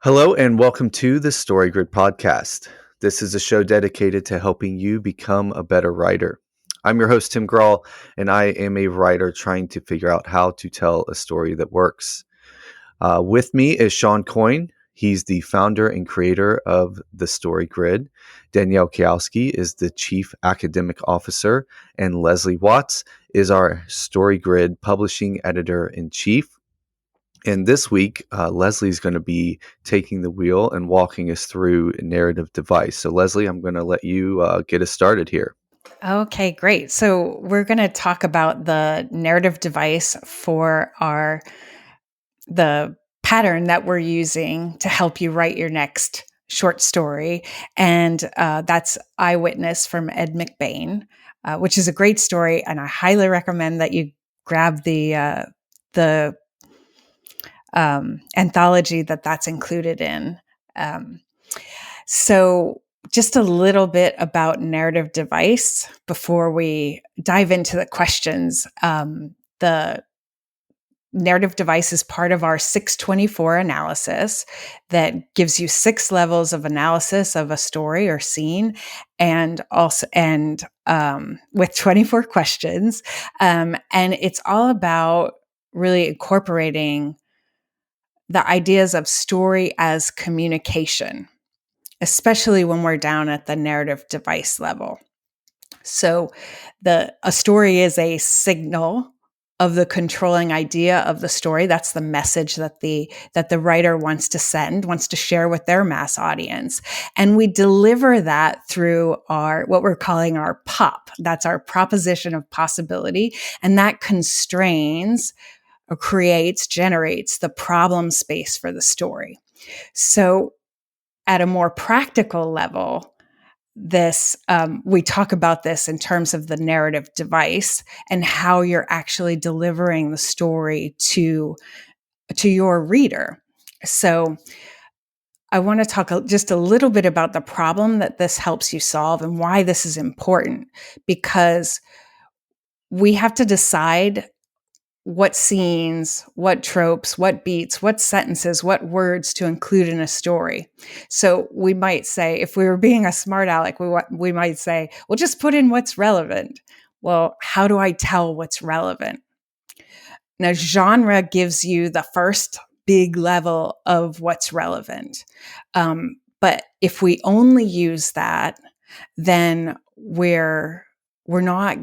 Hello and welcome to the Story Grid podcast. This is a show dedicated to helping you become a better writer. I'm your host, Tim Grawl, and I am a writer trying to figure out how to tell a story that works. With me is Sean Coyne. He's the founder and creator of the Story Grid. Danielle Kiowski is the chief academic officer, and Leslie Watts is our Story Grid publishing editor in chief. And this week, Leslie's going to be taking the wheel and walking us through narrative device. So, Leslie, I'm going to let you get us started here. Okay, great. So we're going to talk about the narrative device for the pattern that we're using to help you write your next short story, and that's Eyewitness from Ed McBain, which is a great story, and I highly recommend that you grab the anthology that's included in. Um, so just a little bit about narrative device before we dive into the questions. The narrative device is part of our 624 analysis that gives you 6 levels of analysis of a story or scene, and with 24 questions. And it's all about really incorporating the ideas of story as communication, especially when we're down at the narrative device level. So a story is a signal of the controlling idea of the story. That's the message that the writer wants to share with their mass audience. And we deliver that through what we're calling our POP. That's our proposition of possibility. And that constrains or generates the problem space for the story. So at a more practical level, we talk about this in terms of the narrative device and how you're actually delivering the story to your reader. So I want to talk just a little bit about the problem that this helps you solve and why this is important, because we have to decide what scenes, what tropes, what beats, what sentences, what words to include in a story. So we might say, if we were being a smart aleck, we might say, well, just put in what's relevant. Well, how do I tell what's relevant? Now, genre gives you the first big level of what's relevant. But if we only use that, then we're not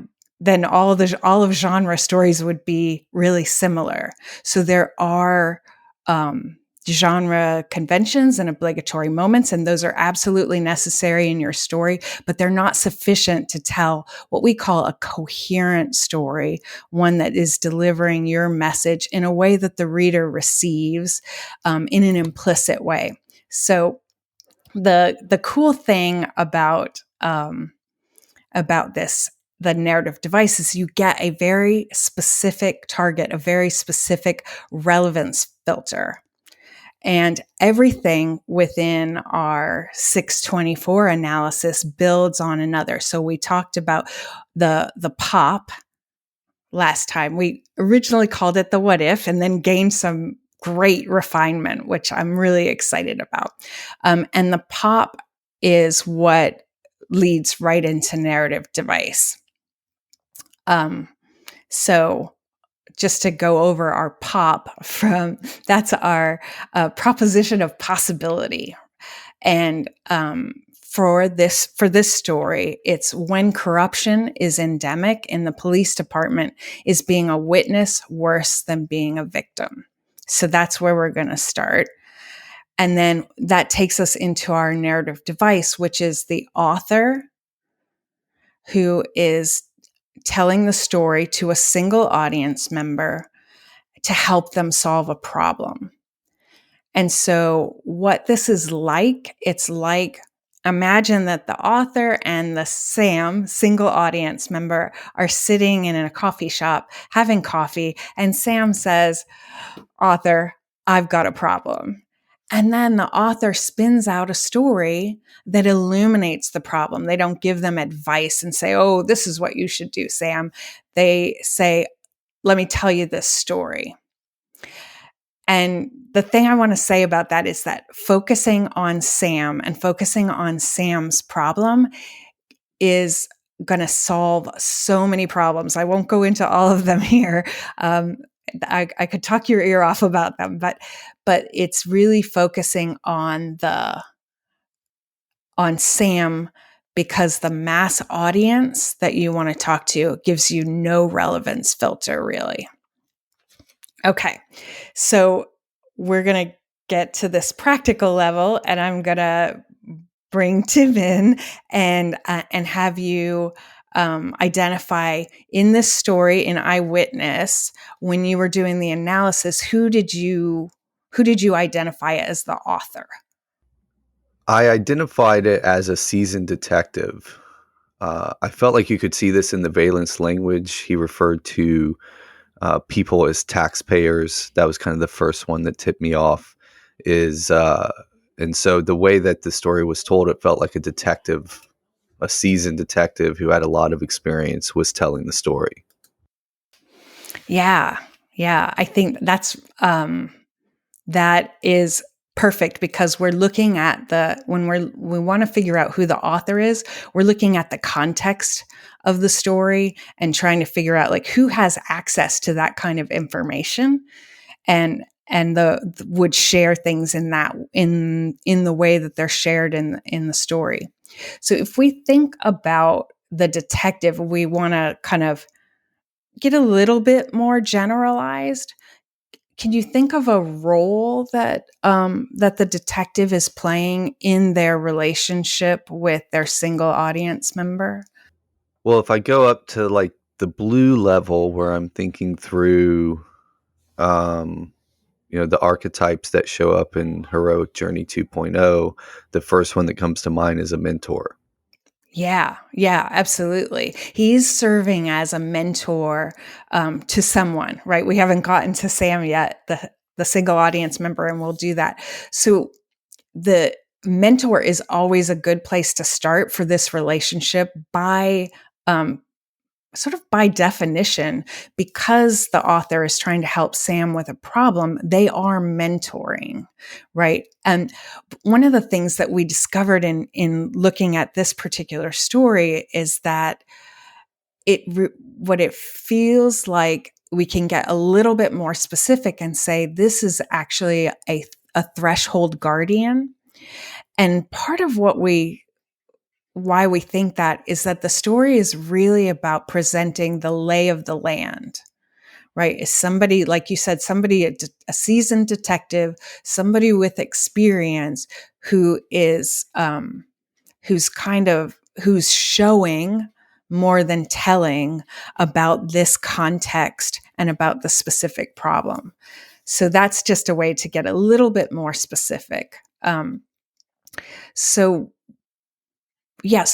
then all of genre stories would be really similar. So there are genre conventions and obligatory moments, and those are absolutely necessary in your story, but they're not sufficient to tell what we call a coherent story, one that is delivering your message in a way that the reader receives in an implicit way. So the cool thing about this, the narrative device, is you get a very specific target, a very specific relevance filter. And everything within our 624 analysis builds on another. So we talked about the POP last time. We originally called it the what if, and then gained some great refinement, which I'm really excited about. And the POP is what leads right into narrative device. So just to go over our POP, that's our proposition of possibility. And for this story, it's when corruption is endemic in the police department, is being a witness worse than being a victim. So that's where we're going to start. And then that takes us into our narrative device, which is the author who is telling the story to a single audience member to help them solve a problem. And so what this is like, it's like, imagine that the author and the single audience member, are sitting in a coffee shop having coffee, and Sam says, author, I've got a problem. And then the author spins out a story that illuminates the problem. They don't give them advice and say, oh, this is what you should do, Sam. They say, let me tell you this story. And the thing I want to say about that is that focusing on Sam and focusing on Sam's problem is going to solve so many problems. I won't go into all of them here. Um, I could talk your ear off about them, but it's really focusing on Sam, because the mass audience that you want to talk to gives you no relevance filter, really. Okay, so we're going to get to this practical level, and I'm going to bring Tim in and have you identify in this story in Eyewitness, when you were doing the analysis, who did you identify as the author? I identified it as a seasoned detective. I felt like you could see this in the Valence language. He referred to people as taxpayers. That was kind of the first one that tipped me off. And so the way that the story was told, it felt like a seasoned detective who had a lot of experience was telling the story. Yeah, yeah, I think that is perfect, because we're looking at we want to figure out who the author is, we're looking at the context of the story and trying to figure out like who has access to that kind of information, and would share things in the way that they're shared in the story. So if we think about the detective, we want to kind of get a little bit more generalized. Can you think of a role that the detective is playing in their relationship with their single audience member? Well, if I go up to like the blue level where I'm thinking through, um, the archetypes that show up in Heroic Journey 2.0, the first one that comes to mind is a mentor. Yeah, yeah, absolutely. He's serving as a mentor to someone, right? We haven't gotten to Sam yet, the single audience member, and we'll do that. So the mentor is always a good place to start for this relationship, um, sort of by definition, because the author is trying to help Sam with a problem, they are mentoring, right? And one of the things that we discovered in looking at this particular story is that what it feels like, we can get a little bit more specific and say this is actually a threshold guardian. And part of why we think that is that the story is really about presenting the lay of the land, right? Is somebody, like you said, a seasoned detective, somebody with experience who is, who's showing more than telling about this context and about the specific problem. So that's just a way to get a little bit more specific. So Yeah.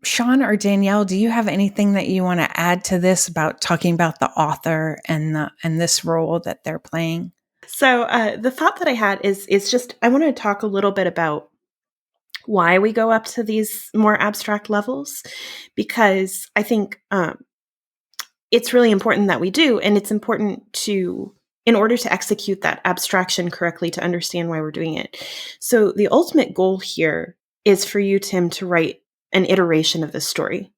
Sean or Danielle, do you have anything that you want to add to this about talking about the author and this role that they're playing? So the thought that I had is just I want to talk a little bit about why we go up to these more abstract levels, because I think it's really important that we do, and it's important in order to execute that abstraction correctly, to understand why we're doing it. So the ultimate goal here is for you, Tim, to write an iteration of this story.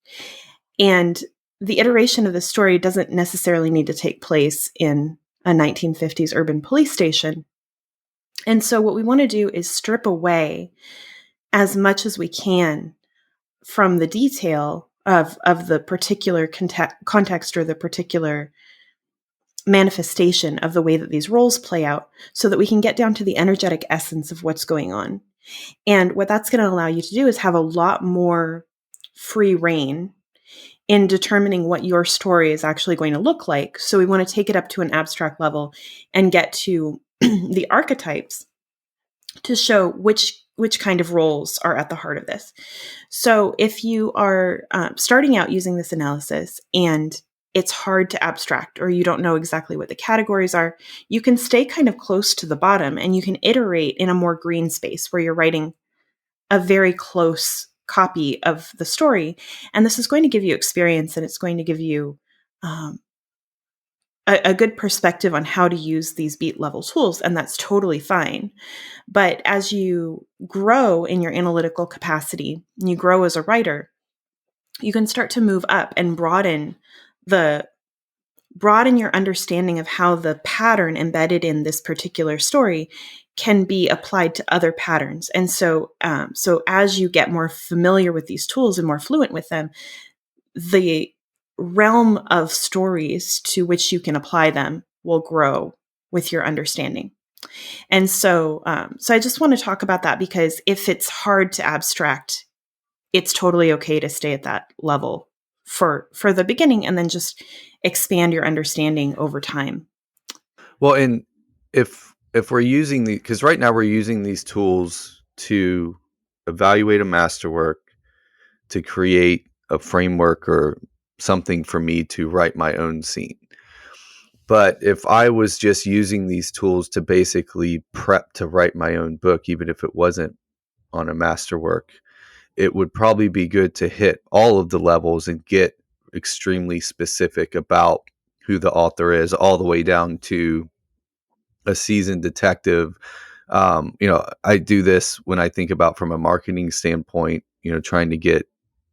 And the iteration of the story doesn't necessarily need to take place in a 1950s urban police station. And so what we want to do is strip away as much as we can from the detail of the particular context or the particular manifestation of the way that these roles play out, so that we can get down to the energetic essence of what's going on. And what that's going to allow you to do is have a lot more free reign in determining what your story is actually going to look like. So we want to take it up to an abstract level and get to the archetypes to show which kind of roles are at the heart of this. So if you are starting out using this analysis and it's hard to abstract, or you don't know exactly what the categories are, you can stay kind of close to the bottom and you can iterate in a more green space where you're writing a very close copy of the story. And this is going to give you experience, and it's going to give you a good perspective on how to use these beat level tools, and that's totally fine. But as you grow in your analytical capacity, and you grow as a writer, you can start to move up and broaden your understanding of how the pattern embedded in this particular story can be applied to other patterns. And so, so as you get more familiar with these tools and more fluent with them, the realm of stories to which you can apply them will grow with your understanding. And so, so I just want to talk about that, because if it's hard to abstract, it's totally okay to stay at that level for the beginning, and then just expand your understanding over time. Well, and if we're using the, because right now we're using these tools to evaluate a masterwork, to create a framework or something for me to write my own scene. But if I was just using these tools to basically prep to write my own book, even if it wasn't on a masterwork, it would probably be good to hit all of the levels and get extremely specific about who the author is, all the way down to a seasoned detective. I do this when I think about from a marketing standpoint, trying to get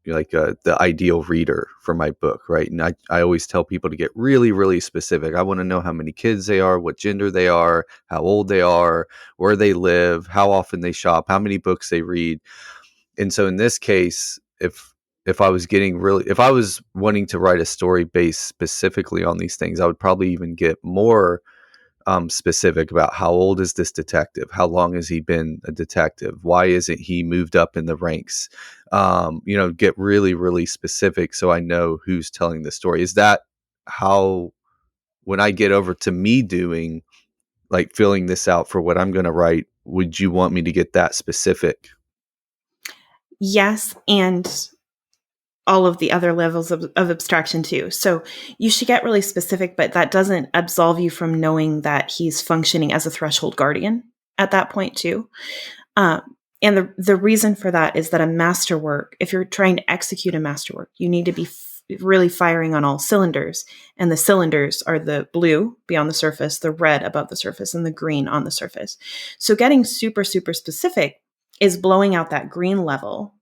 like the ideal reader for my book, right? And I always tell people to get really, really specific. I want to know how many kids they are, what gender they are, how old they are, where they live, how often they shop, how many books they read. And so in this case, if I was wanting to write a story based specifically on these things, I would probably even get more specific about how old is this detective? How long has he been a detective? Why isn't he moved up in the ranks? Get really, really specific so I know who's telling the story. Is that how, when I get over to me doing, like filling this out for what I'm going to write, would you want me to get that specific? Yes, and all of the other levels of abstraction too. So you should get really specific, but that doesn't absolve you from knowing that he's functioning as a threshold guardian at that point too. Um, and the reason for that is that a masterwork, if you're trying to execute a masterwork, you need to be really firing on all cylinders. And the cylinders are the blue beyond the surface, the red above the surface, and the green on the surface. So getting super, super specific is blowing out that green level,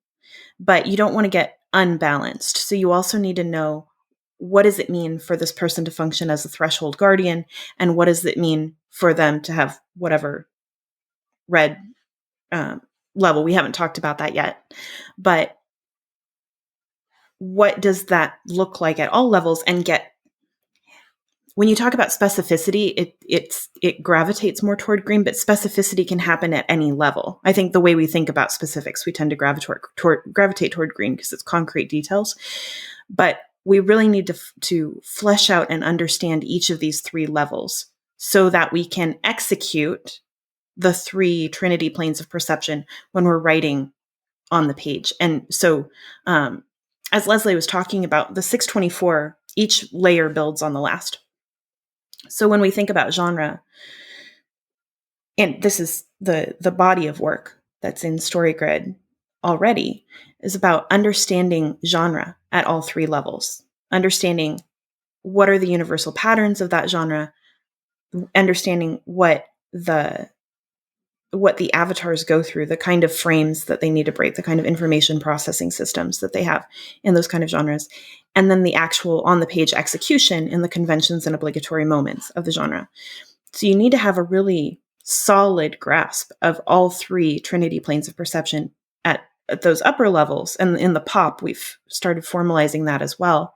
but you don't want to get unbalanced. So you also need to know, what does it mean for this person to function as a threshold guardian? And what does it mean for them to have whatever red level? We haven't talked about that yet, but what does that look like at all levels? And when you talk about specificity, it gravitates more toward green, but specificity can happen at any level. I think the way we think about specifics, we tend to gravitate toward green because it's concrete details. But we really need to flesh out and understand each of these three levels so that we can execute the three Trinity planes of perception when we're writing on the page. And so, as Leslie was talking about, the 624, each layer builds on the last. So when we think about genre, and this is the body of work that's in StoryGrid already, is about understanding genre at all three levels, understanding what are the universal patterns of that genre, understanding what the avatars go through, the kind of frames that they need to break, the kind of information processing systems that they have in those kind of genres, and then the actual on-the-page execution in the conventions and obligatory moments of the genre. So you need to have a really solid grasp of all three Trinity planes of perception at those upper levels. And in the pop, we've started formalizing that as well.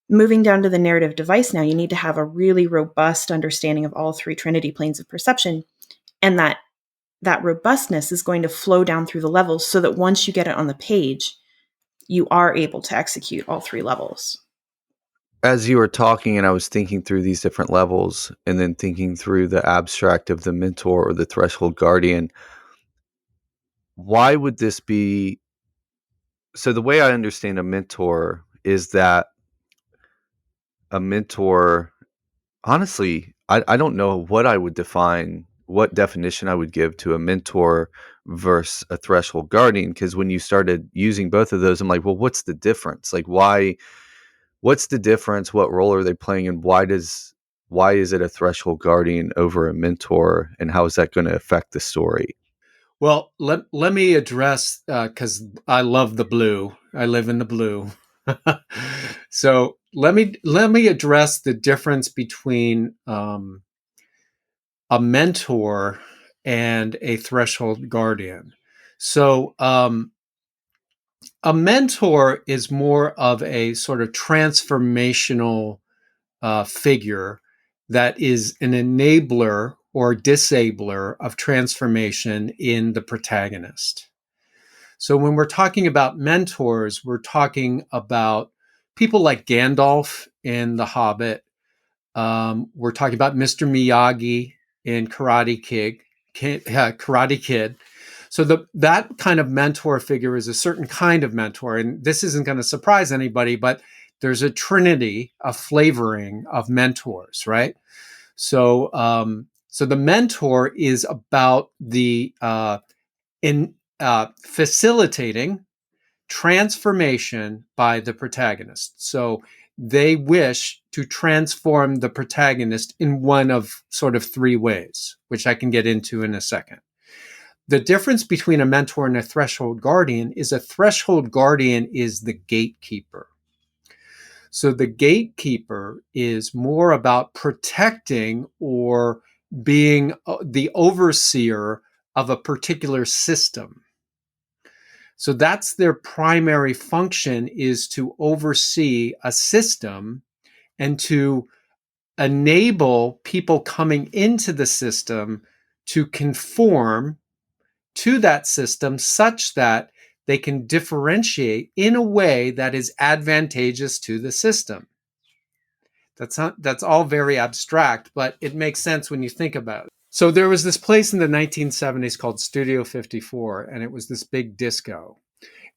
Moving down to the narrative device now, you need to have a really robust understanding of all three Trinity planes of perception, and that robustness is going to flow down through the levels so that once you get it on the page, you are able to execute all three levels. As you were talking and I was thinking through these different levels and then thinking through the abstract of the mentor or the threshold guardian, why would this be? So the way I understand a mentor is that a mentor, honestly, I don't know what definition I would give to a mentor versus a threshold guardian. Because when you started using both of those, I'm like, well, what's the difference? Like, what's the difference? What role are they playing? And why does why is it a threshold guardian over a mentor, and how is that going to affect the story? Well, let me address, because I love the blue. I live in the blue. So let me address the difference between a mentor and a threshold guardian. So a mentor is more of a sort of transformational figure that is an enabler or disabler of transformation in the protagonist. So when we're talking about mentors, we're talking about people like Gandalf in The Hobbit. We're talking about Mr. Miyagi in Karate Kid. So that kind of mentor figure is a certain kind of mentor, and this isn't going to surprise anybody, but there's a trinity, a flavoring of mentors, right? So, so the mentor is about the in facilitating transformation by the protagonist. So they wish to transform the protagonist in one of sort of three ways, which I can get into in a second. The difference between a mentor and a threshold guardian is a threshold guardian is the gatekeeper. So the gatekeeper is more about protecting or being the overseer of a particular system. So that's their primary function, is to oversee a system and to enable people coming into the system to conform to that system such that they can differentiate in a way that is advantageous to the system. That's all very abstract, but it makes sense when you think about it. So there was this place in the 1970s called Studio 54, and it was this big disco.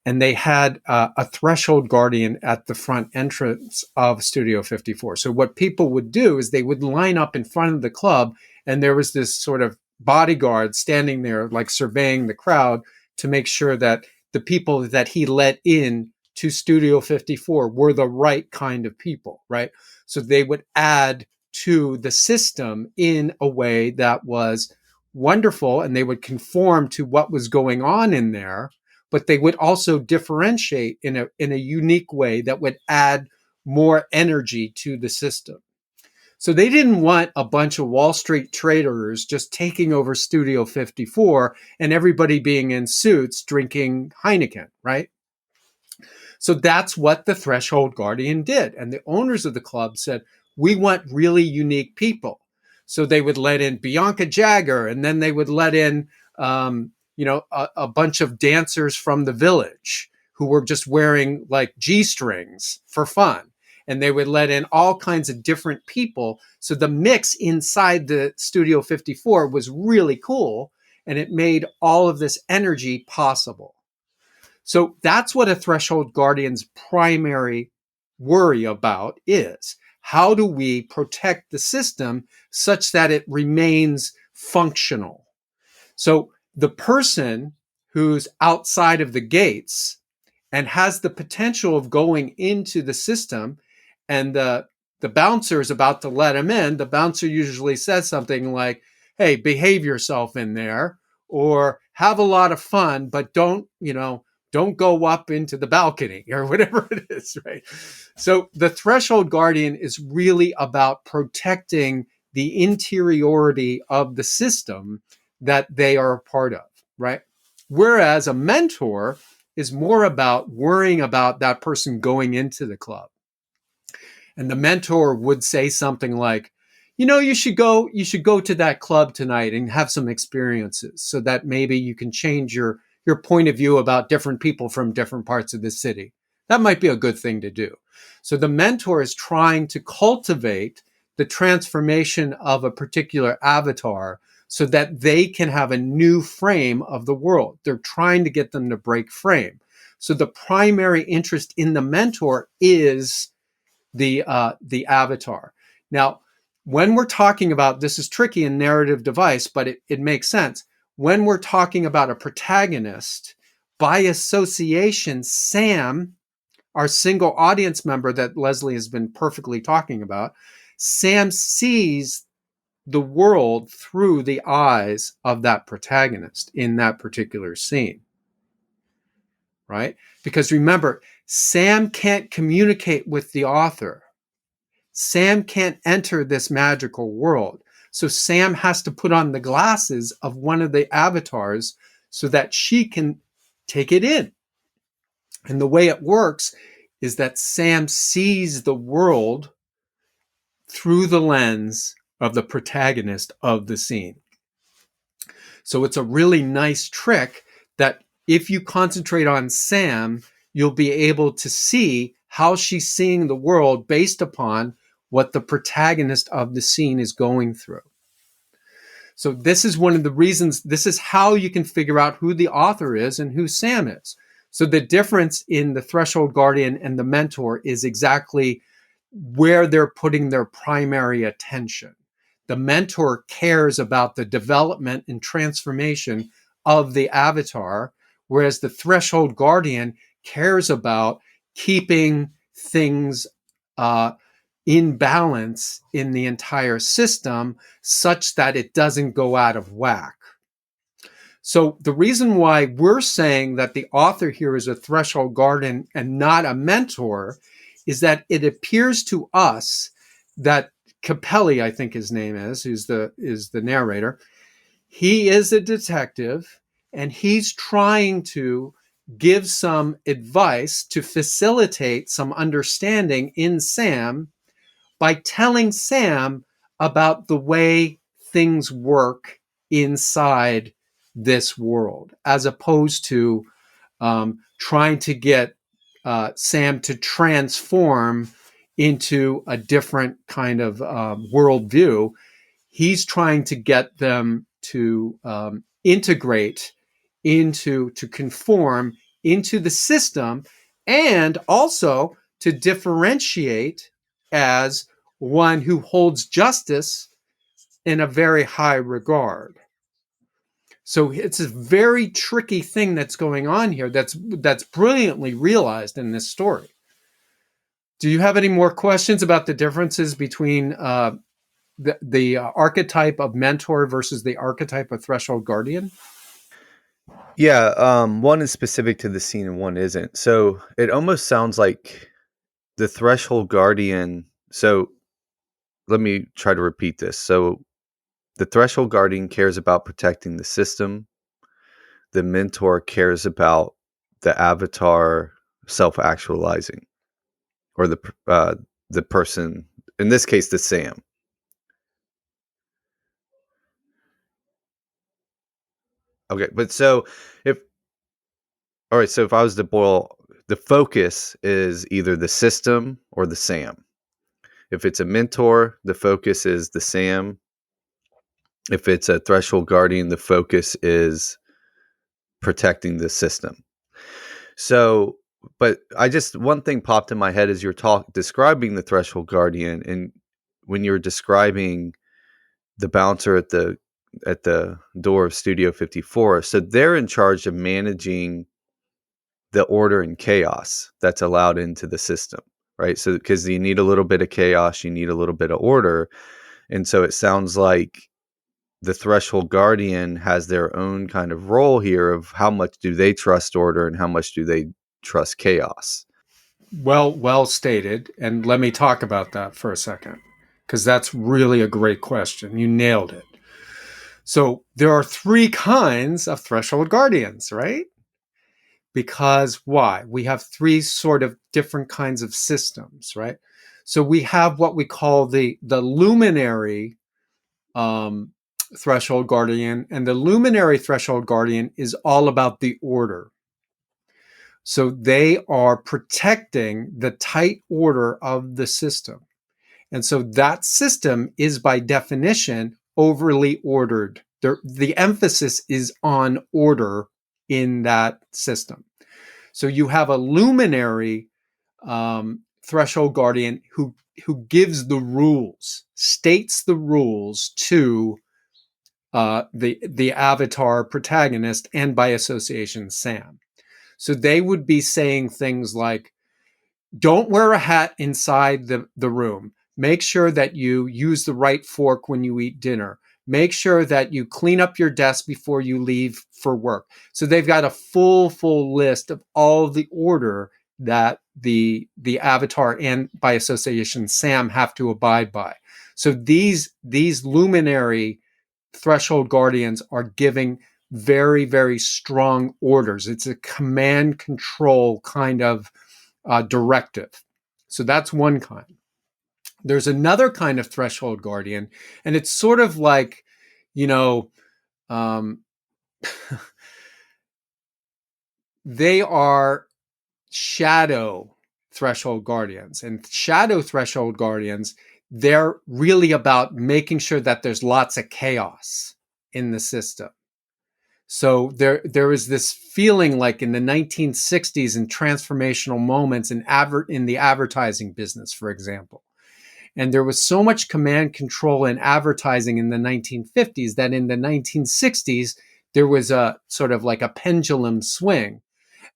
And they had a threshold guardian at the front entrance of Studio 54. So what people would do is they would line up in front of the club, and there was this sort of bodyguard standing there, like surveying the crowd to make sure that the people that he let in to Studio 54 were the right kind of people, right? So they would add to the system in a way that was wonderful, and they would conform to what was going on in there, but they would also differentiate in a unique way that would add more energy to the system. So they didn't want a bunch of Wall Street traders just taking over Studio 54 and everybody being in suits drinking Heineken, right? So that's what the Threshold Guardian did. And the owners of the club said, we want really unique people. So they would let in Bianca Jagger, and then they would let in a bunch of dancers from the village who were just wearing like G-strings for fun. And they would let in all kinds of different people. So the mix inside the Studio 54 was really cool, and it made all of this energy possible. So that's what a threshold guardian's primary worry about is. How do we protect the system such that it remains functional? So the person who's outside of the gates and has the potential of going into the system, and the bouncer is about to let him in, the bouncer usually says something like, hey, behave yourself in there, or have a lot of fun, but don't go up into the balcony, or whatever it is, right? So the threshold guardian is really about protecting the interiority of the system that they are a part of, right? Whereas a mentor is more about worrying about that person going into the club. And the mentor would say something like, you should go to that club tonight and have some experiences so that maybe you can change your point of view about different people from different parts of the city. That might be a good thing to do. So the mentor is trying to cultivate the transformation of a particular avatar so that they can have a new frame of the world. They're trying to get them to break frame. So the primary interest in the mentor is the avatar. Now, when we're talking about, this is tricky in narrative device, but it makes sense. When we're talking about a protagonist, by association, Sam, our single audience member that Leslie has been perfectly talking about, Sam sees the world through the eyes of that protagonist in that particular scene, right? Because remember, Sam can't communicate with the author. Sam can't enter this magical world. So Sam has to put on the glasses of one of the avatars so that she can take it in. And the way it works is that Sam sees the world through the lens of the protagonist of the scene. So it's a really nice trick that if you concentrate on Sam, you'll be able to see how she's seeing the world based upon what the protagonist of the scene is going through. So this is one of the reasons, this is how you can figure out who the author is and who Sam is. So the difference in the threshold guardian and the mentor is exactly where they're putting their primary attention. The mentor cares about the development and transformation of the avatar, whereas the threshold guardian cares about keeping things in balance in the entire system such that it doesn't go out of whack. So the reason why we're saying that the author here is a threshold guardian and not a mentor is that it appears to us that Capelli, I think his name is the narrator, he is a detective and he's trying to give some advice to facilitate some understanding in Sam by telling Sam about the way things work inside this world, as opposed to trying to get Sam to transform into a different kind of worldview. He's trying to get them to integrate to conform into the system, and also to differentiate as one who holds justice in a very high regard. So it's a very tricky thing that's going on here that's brilliantly realized in this story. Do you have any more questions about the differences between the archetype of mentor versus the archetype of threshold guardian? Yeah, one is specific to the scene and one isn't. So it almost sounds like the threshold guardian. So let me try to repeat this. So the threshold guardian cares about protecting the system. The mentor cares about the avatar self-actualizing, or the person, in this case, the Sam. Okay, but so if all right, so if I was to boil, the focus is either the system or the Sam. If it's a mentor, the focus is the Sam. If it's a threshold guardian, the focus is protecting the system. So, but one thing popped in my head as you're describing the threshold guardian, and when you're describing the bouncer at the door of Studio 54. So they're in charge of managing the order and chaos that's allowed into the system, right? So because you need a little bit of chaos, you need a little bit of order. And so it sounds like the threshold guardian has their own kind of role here of how much do they trust order and how much do they trust chaos. Well stated. And let me talk about that for a second, because that's really a great question. You nailed it. So there are three kinds of threshold guardians, right? Because why? We have three sort of different kinds of systems, right? So we have what we call the luminary threshold guardian, and the luminary threshold guardian is all about the order. So they are protecting the tight order of the system. And so that system is by definition overly ordered. The emphasis is on order in that system. So you have a luminary threshold guardian who gives the rules, states the rules to the avatar protagonist, and by association, Sam. So they would be saying things like, don't wear a hat inside the room. Make sure that you use the right fork when you eat dinner. Make sure that you clean up your desk before you leave for work. So they've got a full list of all of the order that the avatar and by association Sam have to abide by. So these luminary threshold guardians are giving very, very strong orders. It's a command control kind of directive. So that's one kind. There's another kind of threshold guardian, and it's sort of like, they are shadow threshold guardians. And shadow threshold guardians, they're really about making sure that there's lots of chaos in the system. So there is this feeling like in the 1960s in transformational moments in the advertising business, for example. And there was so much command control in advertising in the 1950s that in the 1960s, there was a sort of like a pendulum swing.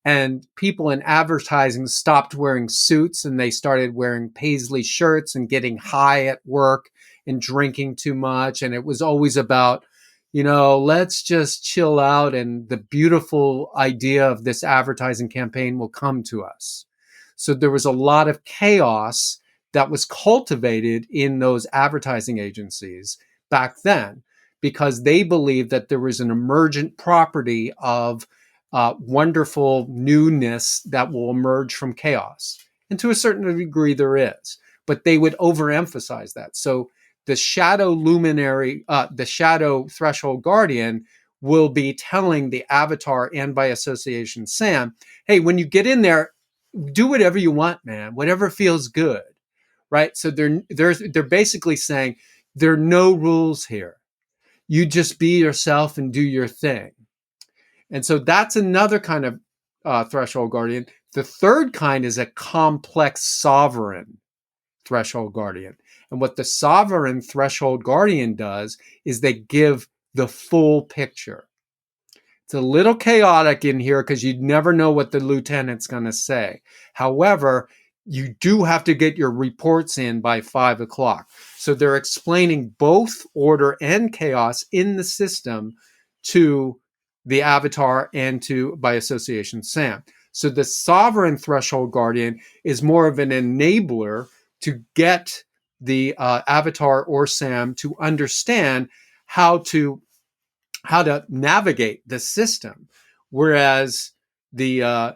And people in advertising stopped wearing suits and they started wearing paisley shirts and getting high at work and drinking too much. And it was always about, let's just chill out and the beautiful idea of this advertising campaign will come to us. So there was a lot of chaos that was cultivated in those advertising agencies back then because they believed that there was an emergent property of wonderful newness that will emerge from chaos. And to a certain degree, there is. But they would overemphasize that. So the shadow luminary, the shadow threshold guardian will be telling the avatar and by association Sam, hey, when you get in there, do whatever you want, man, whatever feels good, right? So they're basically saying there are no rules here. You just be yourself and do your thing. And so that's another kind of threshold guardian. The third kind is a complex sovereign threshold guardian. And what the sovereign threshold guardian does is they give the full picture. It's a little chaotic in here because you never know what the lieutenant's going to say. However, you do have to get your reports in by 5 o'clock. So they're explaining both order and chaos in the system to the avatar and to, by association, Sam. So the sovereign threshold guardian is more of an enabler to get the avatar or Sam to understand how to navigate the system, whereas the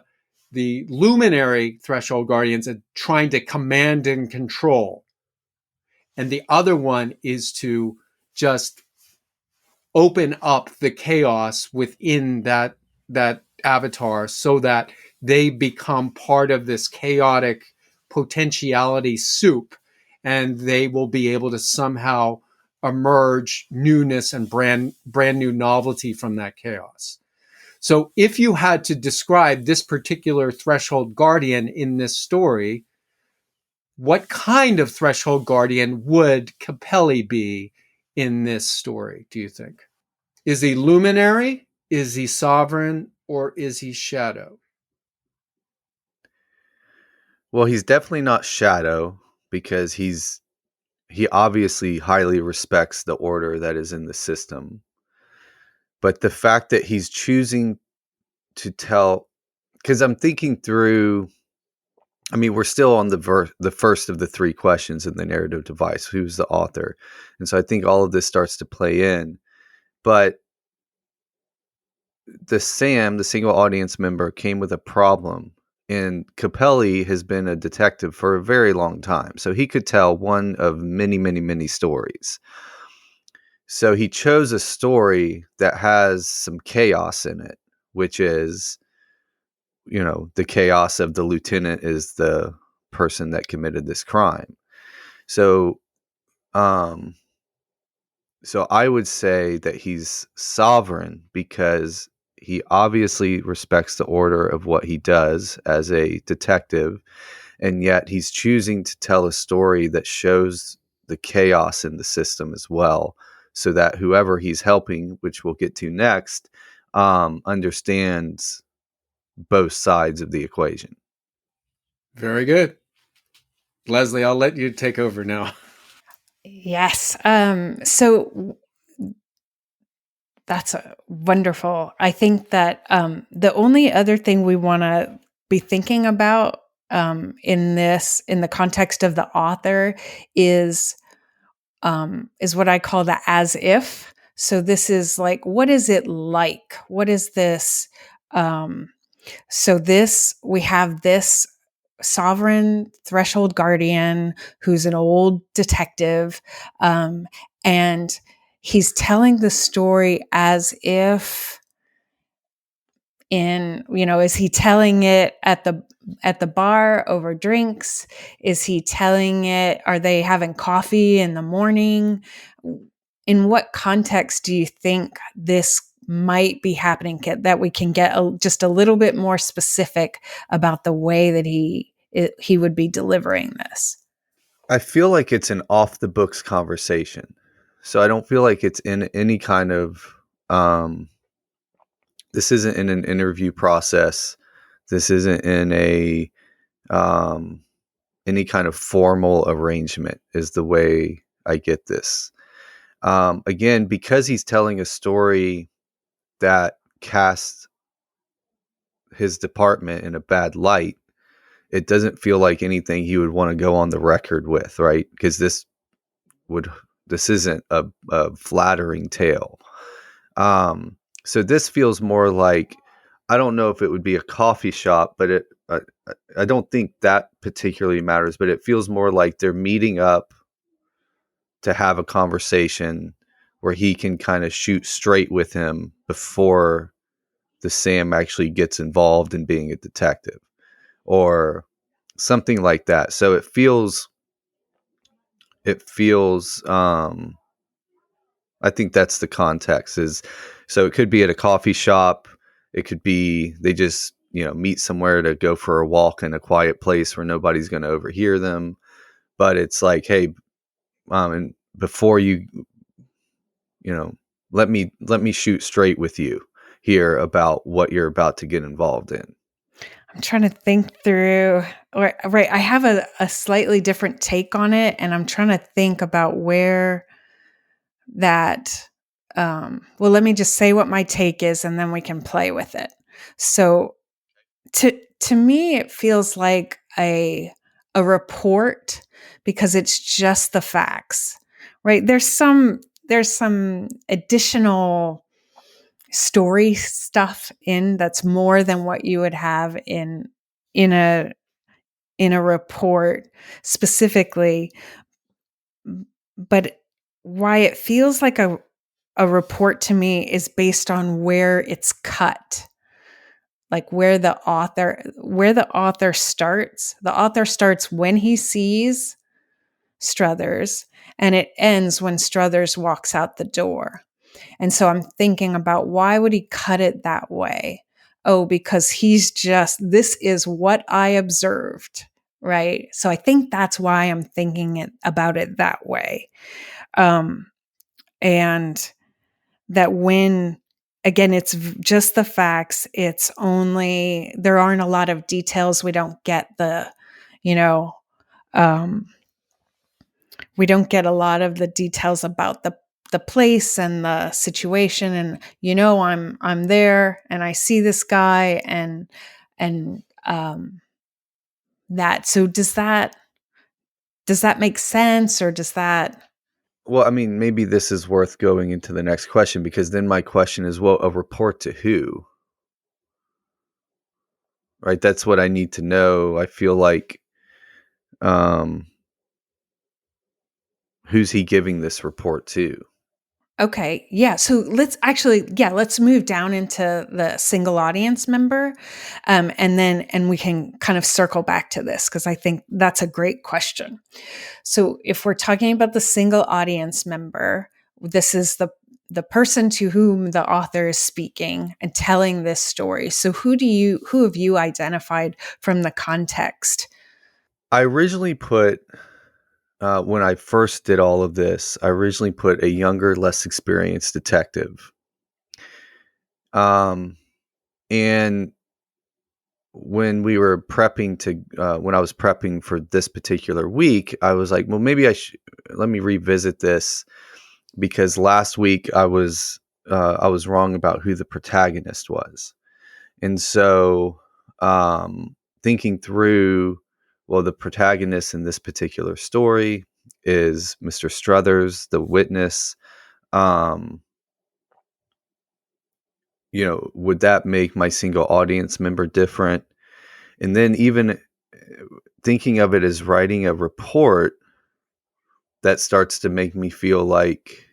luminary threshold guardians are trying to command and control, and the other one is to just open up the chaos within that avatar so that they become part of this chaotic potentiality soup, and they will be able to somehow emerge newness and brand new novelty from that chaos. So if you had to describe this particular threshold guardian in this story, what kind of threshold guardian would Capelli be in this story, do you think? Is he luminary? Is he sovereign? Or is he shadow? Well, he's definitely not shadow because he obviously highly respects the order that is in the system. But the fact that he's choosing to tell, because I'm thinking through, I mean, we're still on the first of the three questions in the narrative device. Who's the author? And so I think all of this starts to play in. But the Sam, the single audience member, came with a problem. And Capelli has been a detective for a very long time. So he could tell one of many, many, many stories. So he chose a story that has some chaos in it, which is, the chaos of the lieutenant is the person that committed this crime. So, so I would say that he's sovereign because he obviously respects the order of what he does as a detective, and yet he's choosing to tell a story that shows the chaos in the system as well, so that whoever he's helping, which we'll get to next, understands both sides of the equation. Very good. Leslie, I'll let you take over now. Yes. So that's wonderful. I think that the only other thing we want to be thinking about in the context of the author is what I call the as if. So this is like, what is it like? What is this? So we have this sovereign threshold guardian who's an old detective, and he's telling the story as if is he telling it at the bar over drinks? Is he telling it, are they having coffee in the morning? In what context do you think this might be happening, that we can get just a little bit more specific about the way that he would be delivering this? I feel like it's an off the books conversation. So I don't feel like it's in any kind of this isn't in an interview process. This isn't in a any kind of formal arrangement is the way I get this. Again, because he's telling a story that casts his department in a bad light, it doesn't feel like anything he would want to go on the record with, right? Because this isn't a flattering tale. So this feels more like, I don't know if it would be a coffee shop, but I don't think that particularly matters, but it feels more like they're meeting up to have a conversation where he can kind of shoot straight with him before the Sam actually gets involved in being a detective or something like that. So it feels I think that's the context is, so it could be at a coffee shop. It could be they just, meet somewhere to go for a walk in a quiet place where nobody's going to overhear them. But it's like, hey, and before let me shoot straight with you here about what you're about to get involved in. I'm trying to think through, right. I have a slightly different take on it, and I'm trying to think about where that, well, let me just say what my take is and then we can play with it. So to me, it feels like a report because it's just the facts, right? There's some additional story stuff in that's more than what you would have in a report specifically, but why it feels like a report to me is based on where it's cut, like where the author starts. The author starts when he sees Struthers, and it ends when Struthers walks out the door. And so I'm thinking about, why would he cut it that way? Oh, because this is what I observed, right? So I think that's why I'm thinking about it that way. And that when, again, it's just the facts, there aren't a lot of details. We don't get we don't get a lot of the details about the place and the situation. And, I'm there and I see this guy and that. So does that make sense, or does that? Well, I mean, maybe this is worth going into the next question, because then my question is, well, a report to who? Right? That's what I need to know. I feel like, who's he giving this report to? Okay. Yeah. So let's move down into the single audience member. And we can kind of circle back to this, because I think that's a great question. So if we're talking about the single audience member, this is the person to whom the author is speaking and telling this story. So who have you identified from the context? I originally put, when I first did all of this, I originally put a younger, less experienced detective. And when we were prepping when I was prepping for this particular week, I was like, well, maybe let me revisit this, because last week I was wrong about who the protagonist was. And so, thinking through, well, the protagonist in this particular story is Mr. Struthers, the witness. Um, would that make my single audience member different? And then even thinking of it as writing a report, that starts to make me feel like,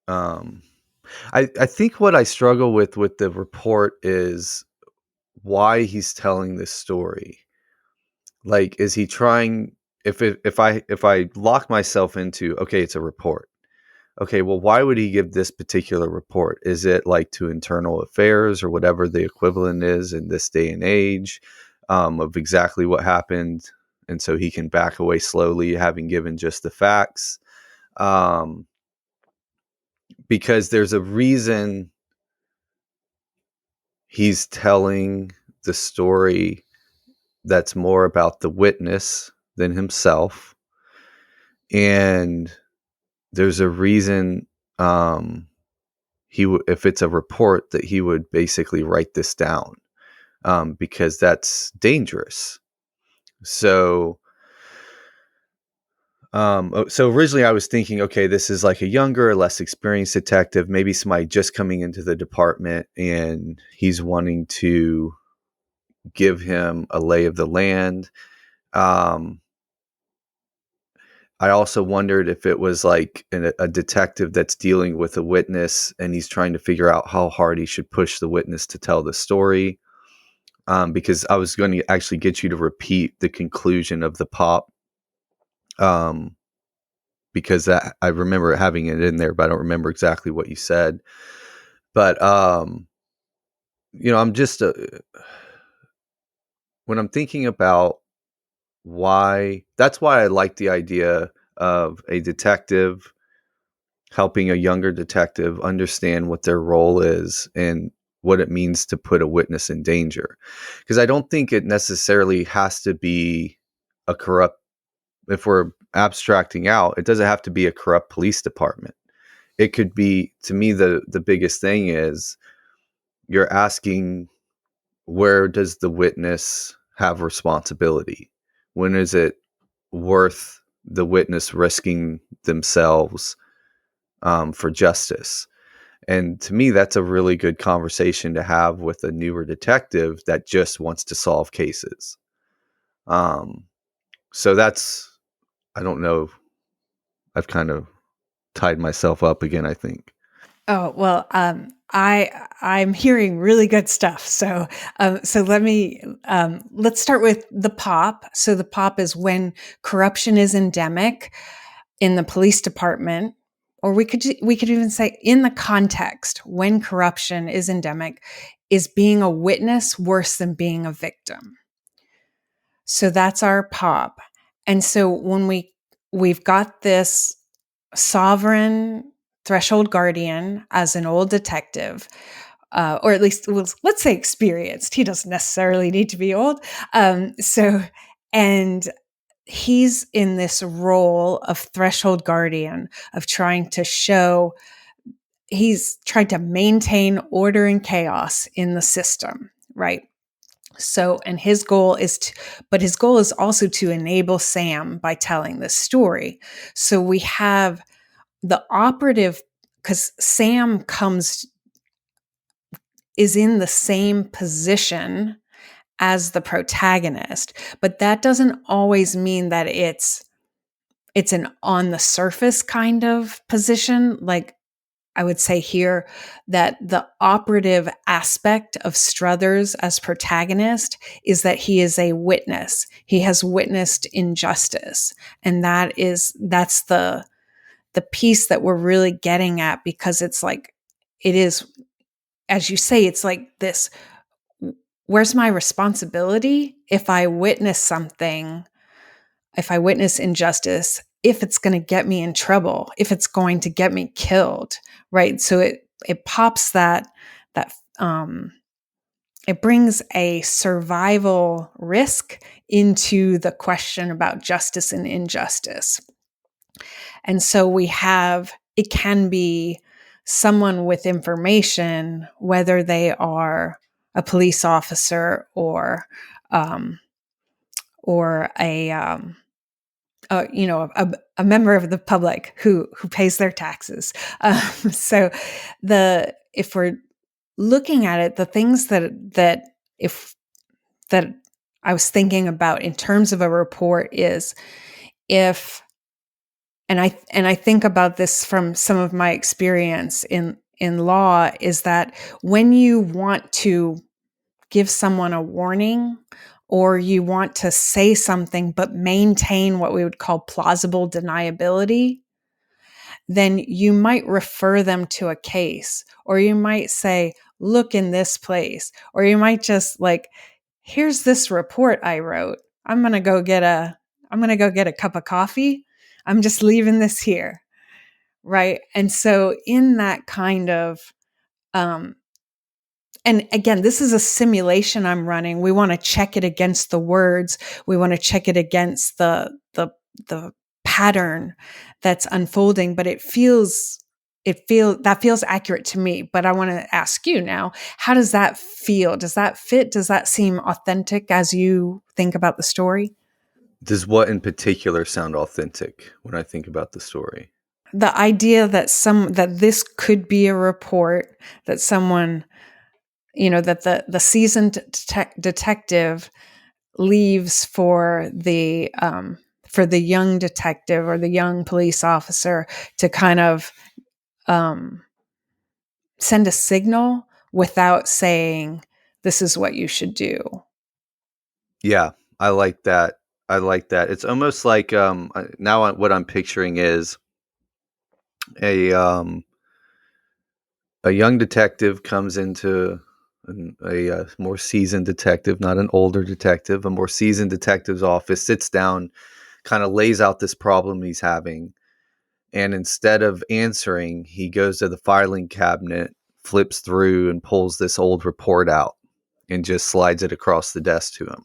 I think what I struggle with the report is why he's telling this story. Like, is he trying? If I lock myself into, okay, it's a report. Okay, well, why would he give this particular report? Is it like to internal affairs or whatever the equivalent is in this day and age, of exactly what happened, and so he can back away slowly, having given just the facts? Um, because there's a reason he's telling the story that's more about the witness than himself, and there's a reason, if it's a report, that he would basically write this down, because that's dangerous. So so originally I was thinking, okay, this is like a younger, less experienced detective, maybe somebody just coming into the department, and he's wanting to give him a lay of the land. I also wondered if it was like a detective that's dealing with a witness, and he's trying to figure out how hard he should push the witness to tell the story. Because I was going to actually get you to repeat the conclusion of the pop, because I remember having it in there, but I don't remember exactly what you said. But I'm just when I'm thinking about that's why I like the idea of a detective helping a younger detective understand what their role is and what it means to put a witness in danger. Because I don't think it necessarily has to be a corrupt, if we're abstracting out, it doesn't have to be a corrupt police department. It could be, to me, the biggest thing is you're asking, where does the witness have responsibility? When is it worth the witness risking themselves, for justice? And to me, that's a really good conversation to have with a newer detective that just wants to solve cases. So I don't know. I've kind of tied myself up again, I think. Oh, well, I'm hearing really good stuff. So let's start with the pop. So the pop is when corruption is endemic in the police department, or we could even say in the context when corruption is endemic, is being a witness worse than being a victim. So that's our pop. And so when we've got this sovereign threshold guardian as an old detective, or at least let's say experienced. He doesn't necessarily need to be old. And he's in this role of threshold guardian, of trying to show, he's trying to maintain order and chaos in the system, right? So, and his goal is also to enable Sam by telling this story. So we have the operative, because Sam is in the same position as the protagonist, but that doesn't always mean that it's an on the surface kind of position. Like, I would say here that the operative aspect of Struthers as protagonist is that he is a witness. He has witnessed injustice. And that's the piece that we're really getting at, because it's like, it is, as you say, it's like this, where's my responsibility if I witness something, if I witness injustice, if it's going to get me in trouble, if it's going to get me killed, right? So it pops that a survival risk into the question about justice and injustice. And so it can be someone with information, whether they are a police officer or a member of the public who pays their taxes. So if we're looking at it, the things that I was thinking about in terms of a report is and I think about this from some of my experience in law, is that when you want to give someone a warning or you want to say something but maintain what we would call plausible deniability, then you might refer them to a case, or you might say, look in this place, or you might just here's this report I wrote. I'm going to go get a cup of coffee. I'm just leaving this here. Right. And so in that kind of, and again, this is a simulation I'm running. We want to check it against the words. We want to check it against the pattern that's unfolding, but that feels accurate to me. But I want to ask you now, how does that feel? Does that fit? Does that seem authentic as you think about the story? Does what in particular sound authentic when I think about the story? The idea that this could be a report that someone, that the seasoned detective leaves for the young detective or the young police officer to kind of send a signal without saying, this is what you should do. Yeah, I like that. It's almost like now what I'm picturing is a young detective comes into a more seasoned detective, not an older detective, a more seasoned detective's office, sits down, kind of lays out this problem he's having. And instead of answering, he goes to the filing cabinet, flips through and pulls this old report out and just slides it across the desk to him.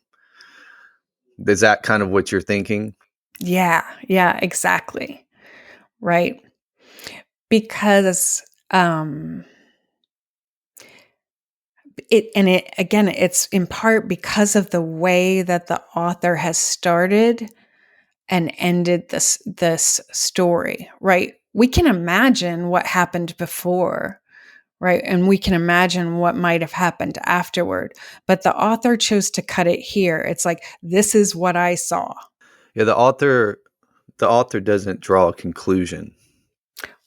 Is that kind of what you're thinking? Yeah, exactly. Right. Because it's in part because of the way that the author has started and ended this story, right? We can imagine what happened before, right? And we can imagine what might have happened afterward. But the author chose to cut it here. It's like, this is what I saw. Yeah, the author doesn't draw a conclusion.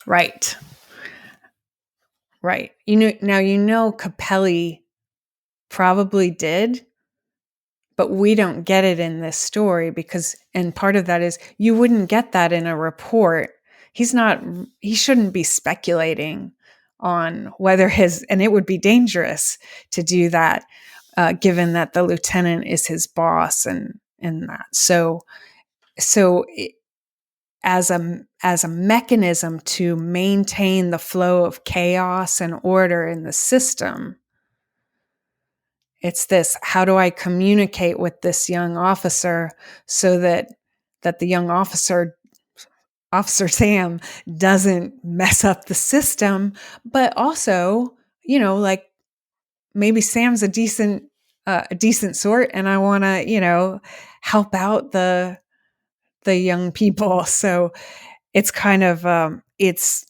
Right. Now Capelli probably did, but we don't get it in this story and part of that is you wouldn't get that in a report. He shouldn't be speculating on whether and it would be dangerous to do that, given that the lieutenant is his boss and that. So as a mechanism to maintain the flow of chaos and order in the system, it's this: how do I communicate with this young officer so that the young officer Sam, doesn't mess up the system, but also, maybe Sam's a decent sort, and I want to, help out the young people. So it's kind of it's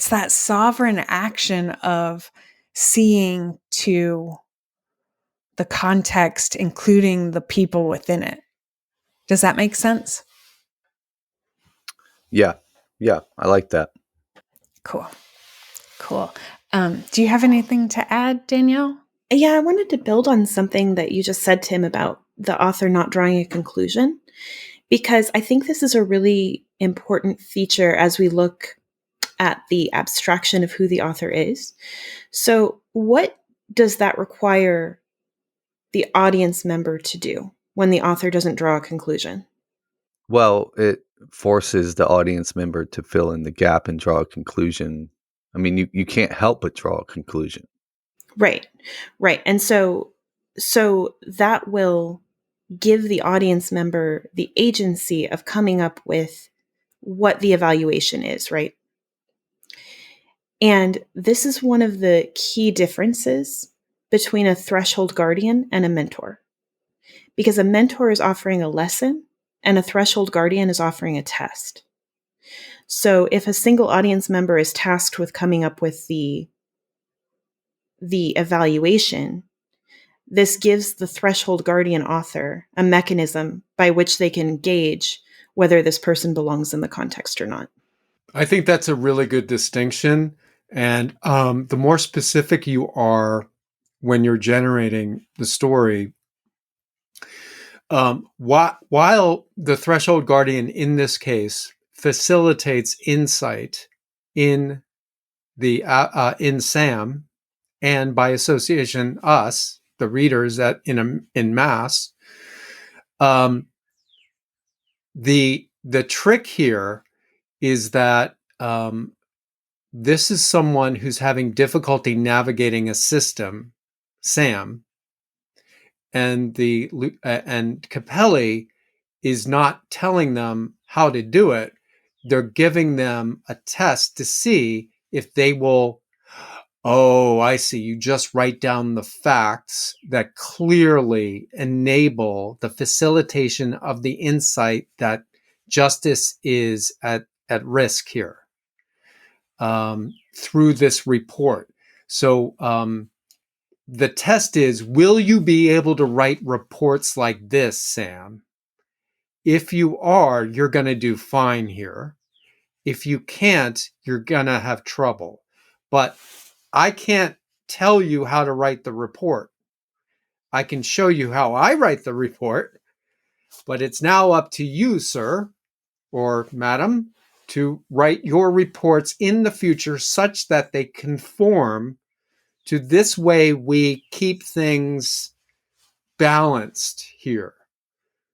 that sovereign action of seeing to the context, including the people within it. Does that make sense? Yeah, I like that. Cool. Do you have anything to add, Danielle? Yeah, I wanted to build on something that you just said, Tim, about the author not drawing a conclusion, because I think this is a really important feature as we look at the abstraction of who the author is. So what does that require the audience member to do when the author doesn't draw a conclusion? Well, it forces the audience member to fill in the gap and draw a conclusion. I mean, you can't help but draw a conclusion. Right. And so So that will give the audience member the agency of coming up with what the evaluation is, right? And this is one of the key differences between a threshold guardian and a mentor. Because a mentor is offering a lesson and a threshold guardian is offering a test. So if a single audience member is tasked with coming up with the evaluation, this gives the threshold guardian author a mechanism by which they can gauge whether this person belongs in the context or not. I think that's a really good distinction. And the more specific you are when you're generating the story, while the threshold guardian in this case facilitates insight in the in Sam, and by association us, the readers, that in mass, the trick here is that this is someone who's having difficulty navigating a system, Sam, and Capelli is not telling them how to do it. They're giving them a test to see if they will. Oh, I see. You just write down the facts that clearly enable the facilitation of the insight that justice is at risk here through this report. So the test is, will you be able to write reports like this, Sam? If you are, you're going to do fine here. If you can't, you're going to have trouble. But I can't tell you how to write the report. I can show you how I write the report, but it's now up to you, sir or madam, to write your reports in the future such that they conform to this way we keep things balanced here,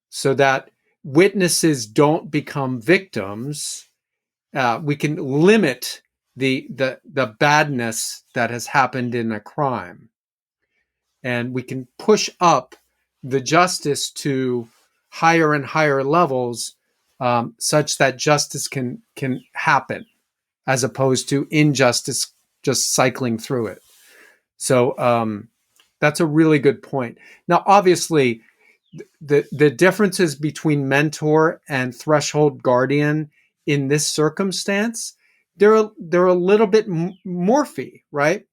so that witnesses don't become victims. We can limit the badness that has happened in a crime, and we can push up the justice to higher and higher levels, such that justice can happen, as opposed to injustice just cycling through it. So that's a really good point. Now, obviously, the differences between mentor and threshold guardian in this circumstance, they're a little bit morphy, right?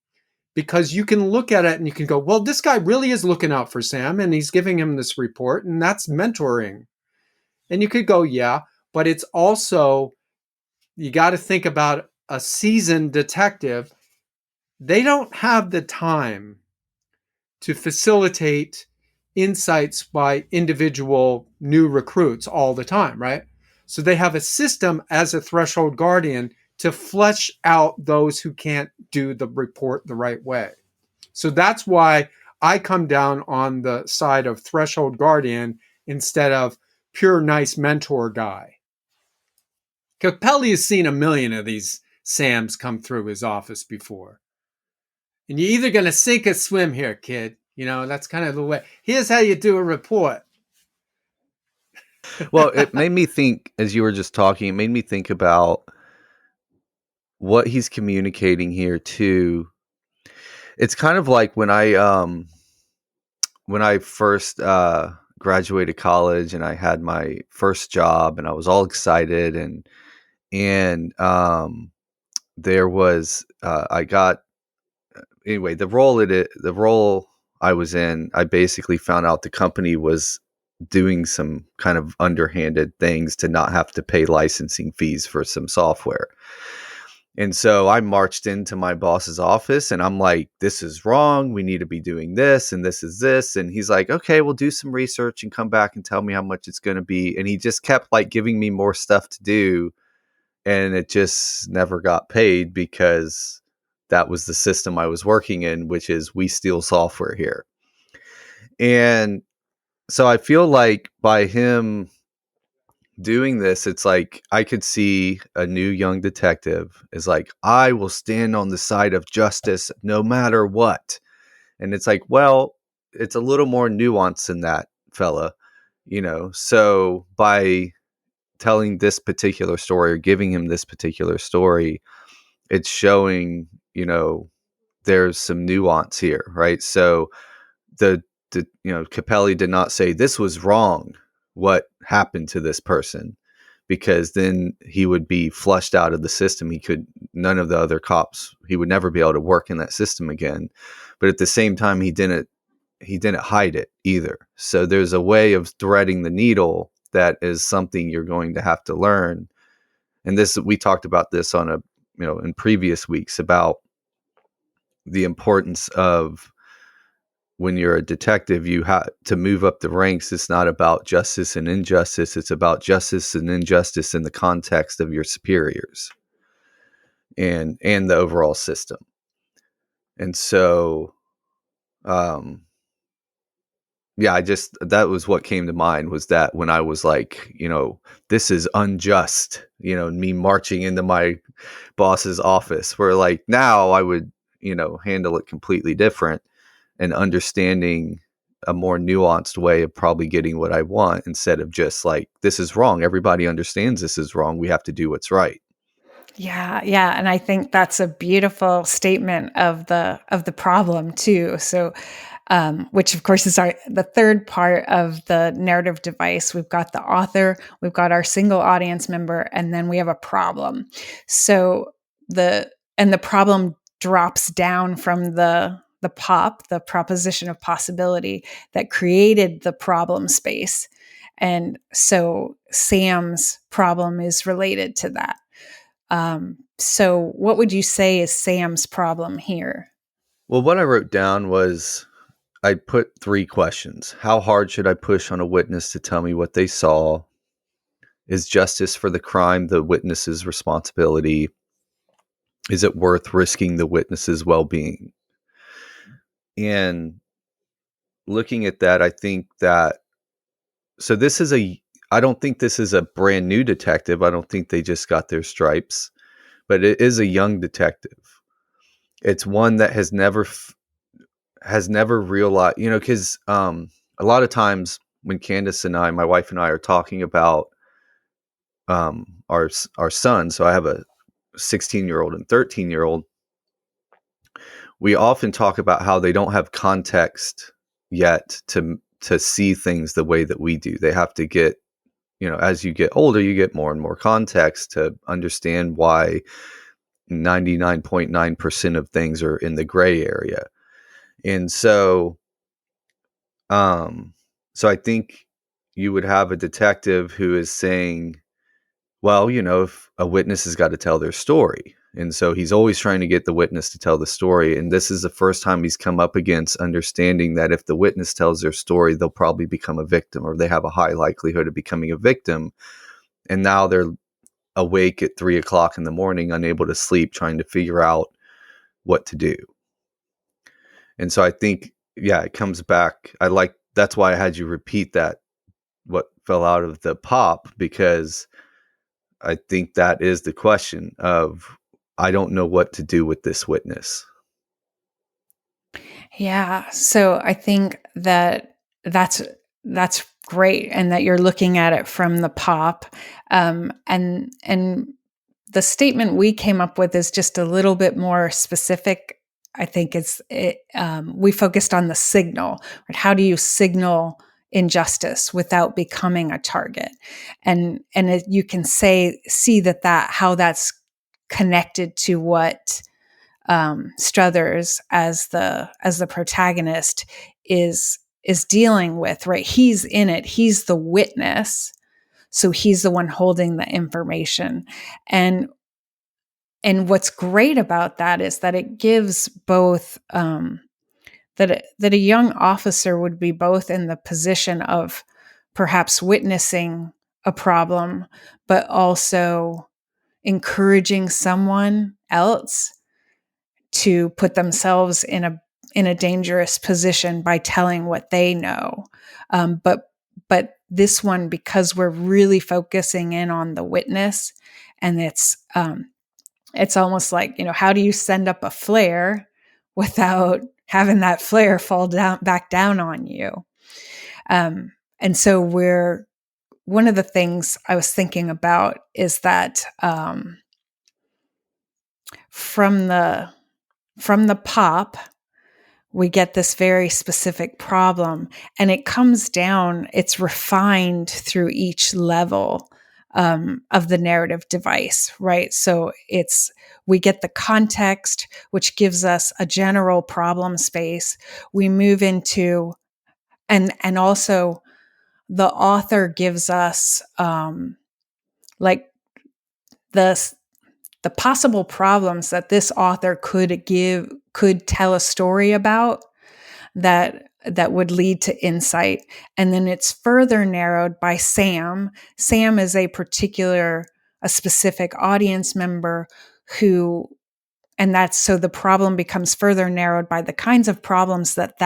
Because you can look at it and you can go, well, this guy really is looking out for Sam and he's giving him this report, and that's mentoring. And you could go, yeah, but it's also, you got to think about a seasoned detective. They don't have the time to facilitate insights by individual new recruits all the time, right? So they have a system as a threshold guardian to flesh out those who can't do the report the right way. So that's why I come down on the side of threshold guardian instead of pure nice mentor guy. Capelli has seen a million of these Sams come through his office before. And you're either going to sink or swim here, kid. You know, that's kind of the way. Here's how you do a report. Well, it made me think, as you were just talking, it made me think about what he's communicating here too. It's kind of like when I first graduated college and I had my first job and I was all excited, and there was I got anyway, the role I was in, I basically found out the company was doing some kind of underhanded things to not have to pay licensing fees for some software. And so I marched into my boss's office and I'm like, this is wrong. We need to be doing this and this is this. And he's like, okay, we'll do some research and come back and tell me how much it's going to be. And he just kept like giving me more stuff to do. And it just never got paid because that was the system I was working in, which is we steal software here. And so I feel like by him doing this, it's like I could see a new young detective is like, I will stand on the side of justice no matter what. And it's like, well, it's a little more nuanced than that, fella. So by telling this particular story or giving him this particular story, it's showing, there's some nuance here, right? So the Capelli did not say this was wrong, what happened to this person, because then he would be flushed out of the system. None of the other cops, he would never be able to work in that system again. But at the same time, he didn't hide it either. So there's a way of threading the needle that is something you're going to have to learn. And we talked about this in previous weeks about the importance of, when you're a detective, you have to move up the ranks. It's not about justice and injustice. It's about justice and injustice in the context of your superiors and the overall system. And so, that was what came to mind, was that when I was like, this is unjust, me marching into my boss's office, where like now I would, handle it completely different and understanding a more nuanced way of probably getting what I want, instead of just like, this is wrong. Everybody understands this is wrong. We have to do what's right. Yeah, yeah, and I think that's a beautiful statement of the problem too. So, which of course is the third part of the narrative device. We've got the author, we've got our single audience member, and then we have a problem. So the problem drops down from the proposition of possibility that created the problem space, and so Sam's problem is related to that. So what would you say is Sam's problem here? Well, what I wrote down was, I put 3 questions. How hard should I push on a witness to tell me what they saw? Is justice for the crime the witness's responsibility? Is it worth risking the witness's well-being? And looking at that, I think that, so I don't think this is a brand new detective. I don't think they just got their stripes, but it is a young detective. It's one that has never realized, because a lot of times when Candace and my wife and I are talking about our son, so I have a 16-year-old and 13-year-old, we often talk about how they don't have context yet to see things the way that we do. They have to get, as you get older, you get more and more context to understand why 99.9% of things are in the gray area. And so I think you would have a detective who is saying, well, if a witness has got to tell their story. And so he's always trying to get the witness to tell the story. And this is the first time he's come up against understanding that if the witness tells their story, they'll probably become a victim, or they have a high likelihood of becoming a victim. And now they're awake at 3:00 in the morning, unable to sleep, trying to figure out what to do. And so I think, it comes back. That's why I had you repeat that, what fell out of the pop, because I think that is the question of, I don't know what to do with this witness. Yeah. So I think that's great, and that you're looking at it from the pop. And the statement we came up with is just a little bit more specific. I think we focused on the signal. Right? How do you signal injustice without becoming a target? And you can see how that's connected to what Struthers as the protagonist is dealing with, right? He's in it. He's the witness. So he's the one holding the information. And what's great about that is that it gives both, that a young officer would be both in the position of perhaps witnessing a problem, but also encouraging someone else to put themselves in a dangerous position by telling what they know. But this one, because we're really focusing in on the witness, and it's almost like, how do you send up a flare without having that flare fall back down on you. And so one of the things I was thinking about is that from the pop, we get this very specific problem, and it comes down, it's refined through each level of the narrative device, right? So we get the context, which gives us a general problem space. We move into, and also the author gives us like the possible problems that this author could tell a story about that would lead to insight. And then it's further narrowed by Sam. Sam is a specific audience member so the problem becomes further narrowed by the kinds of problems that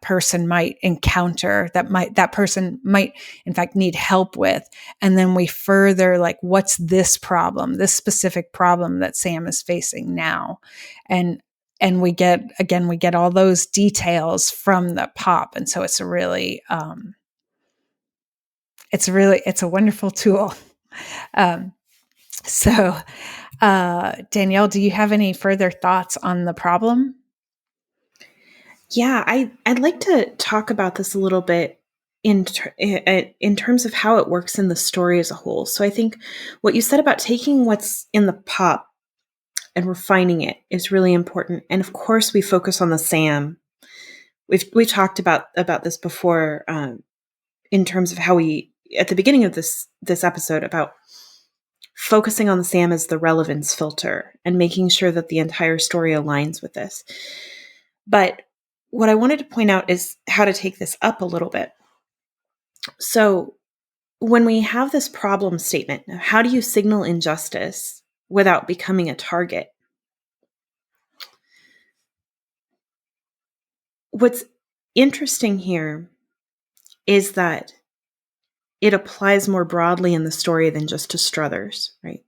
person might encounter, that person might in fact need help with. And then we further, like, what's this specific problem that Sam is facing now? And we get all those details from the pop. And so it's a wonderful tool. So Danielle, do you have any further thoughts on the problem? Yeah, I'd like to talk about this a little bit in terms of how it works in the story as a whole. So I think what you said about taking what's in the pop and refining it is really important. And of course, we focus on the Sam. We talked about this before in terms of how we, at the beginning of this episode, about focusing on the Sam as the relevance filter and making sure that the entire story aligns with this. But what I wanted to point out is how to take this up a little bit. So when we have this problem statement, how do you signal injustice without becoming a target? What's interesting here is that it applies more broadly in the story than just to Struthers, right?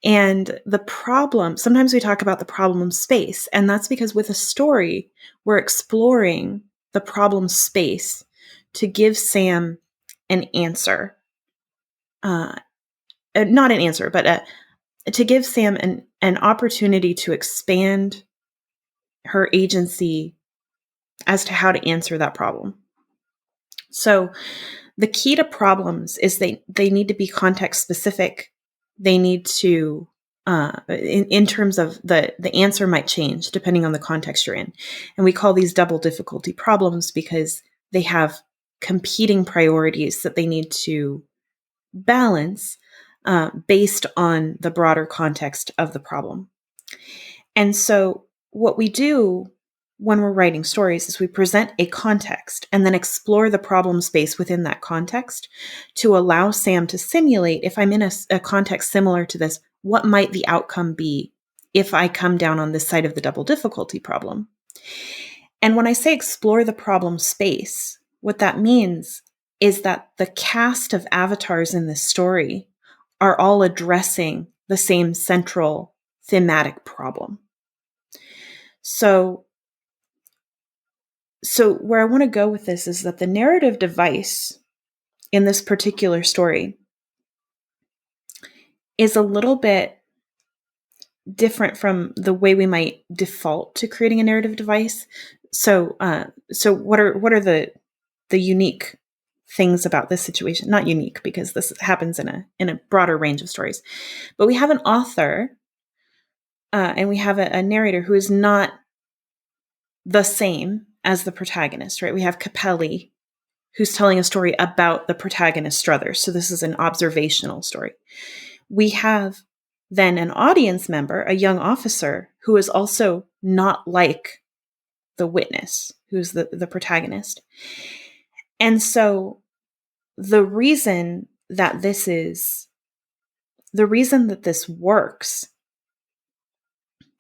And the problem, sometimes we talk about the problem space, and that's because with a story, we're exploring the problem space to give Sam an answer. Not an answer, but to give Sam an opportunity to expand her agency as to how to answer that problem. So the key to problems is they need to be context specific. They need to, in terms of the answer might change depending on the context you're in. And we call these double difficulty problems because they have competing priorities that they need to balance based on the broader context of the problem. And so what we do when we're writing stories is we present a context and then explore the problem space within that context to allow Sam to simulate, if I'm in a context similar to this, what might the outcome be if I come down on this side of the double difficulty problem? And when I say explore the problem space, what that means is that the cast of avatars in this story are all addressing the same central thematic problem. So where I want to go with this is that the narrative device in this particular story is a little bit different from the way we might default to creating a narrative device. So what are the unique things about this situation? Not unique, because this happens in a broader range of stories. But we have an author and we have a narrator who is not the same as the protagonist, right? We have Capelli, who's telling a story about the protagonist Struthers. So this is an observational story. We have then an audience member, a young officer, who is also not like the witness, who's the protagonist. And so the reason that this works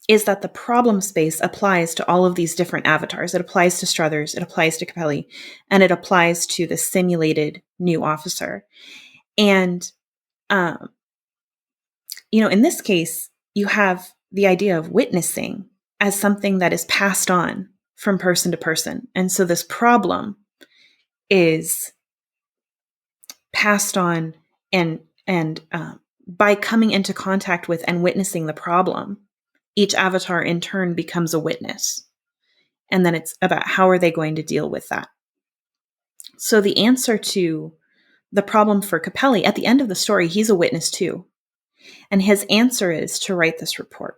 is that the problem space applies to all of these different avatars. It applies to Struthers, it applies to Capelli, and it applies to the simulated new officer. And, in this case, you have the idea of witnessing as something that is passed on from person to person. And so this problem is passed on, and by coming into contact with and witnessing the problem, each avatar in turn becomes a witness. And then it's about how are they going to deal with that. So the answer to the problem for Capelli, at the end of the story, he's a witness too. And his answer is to write this report.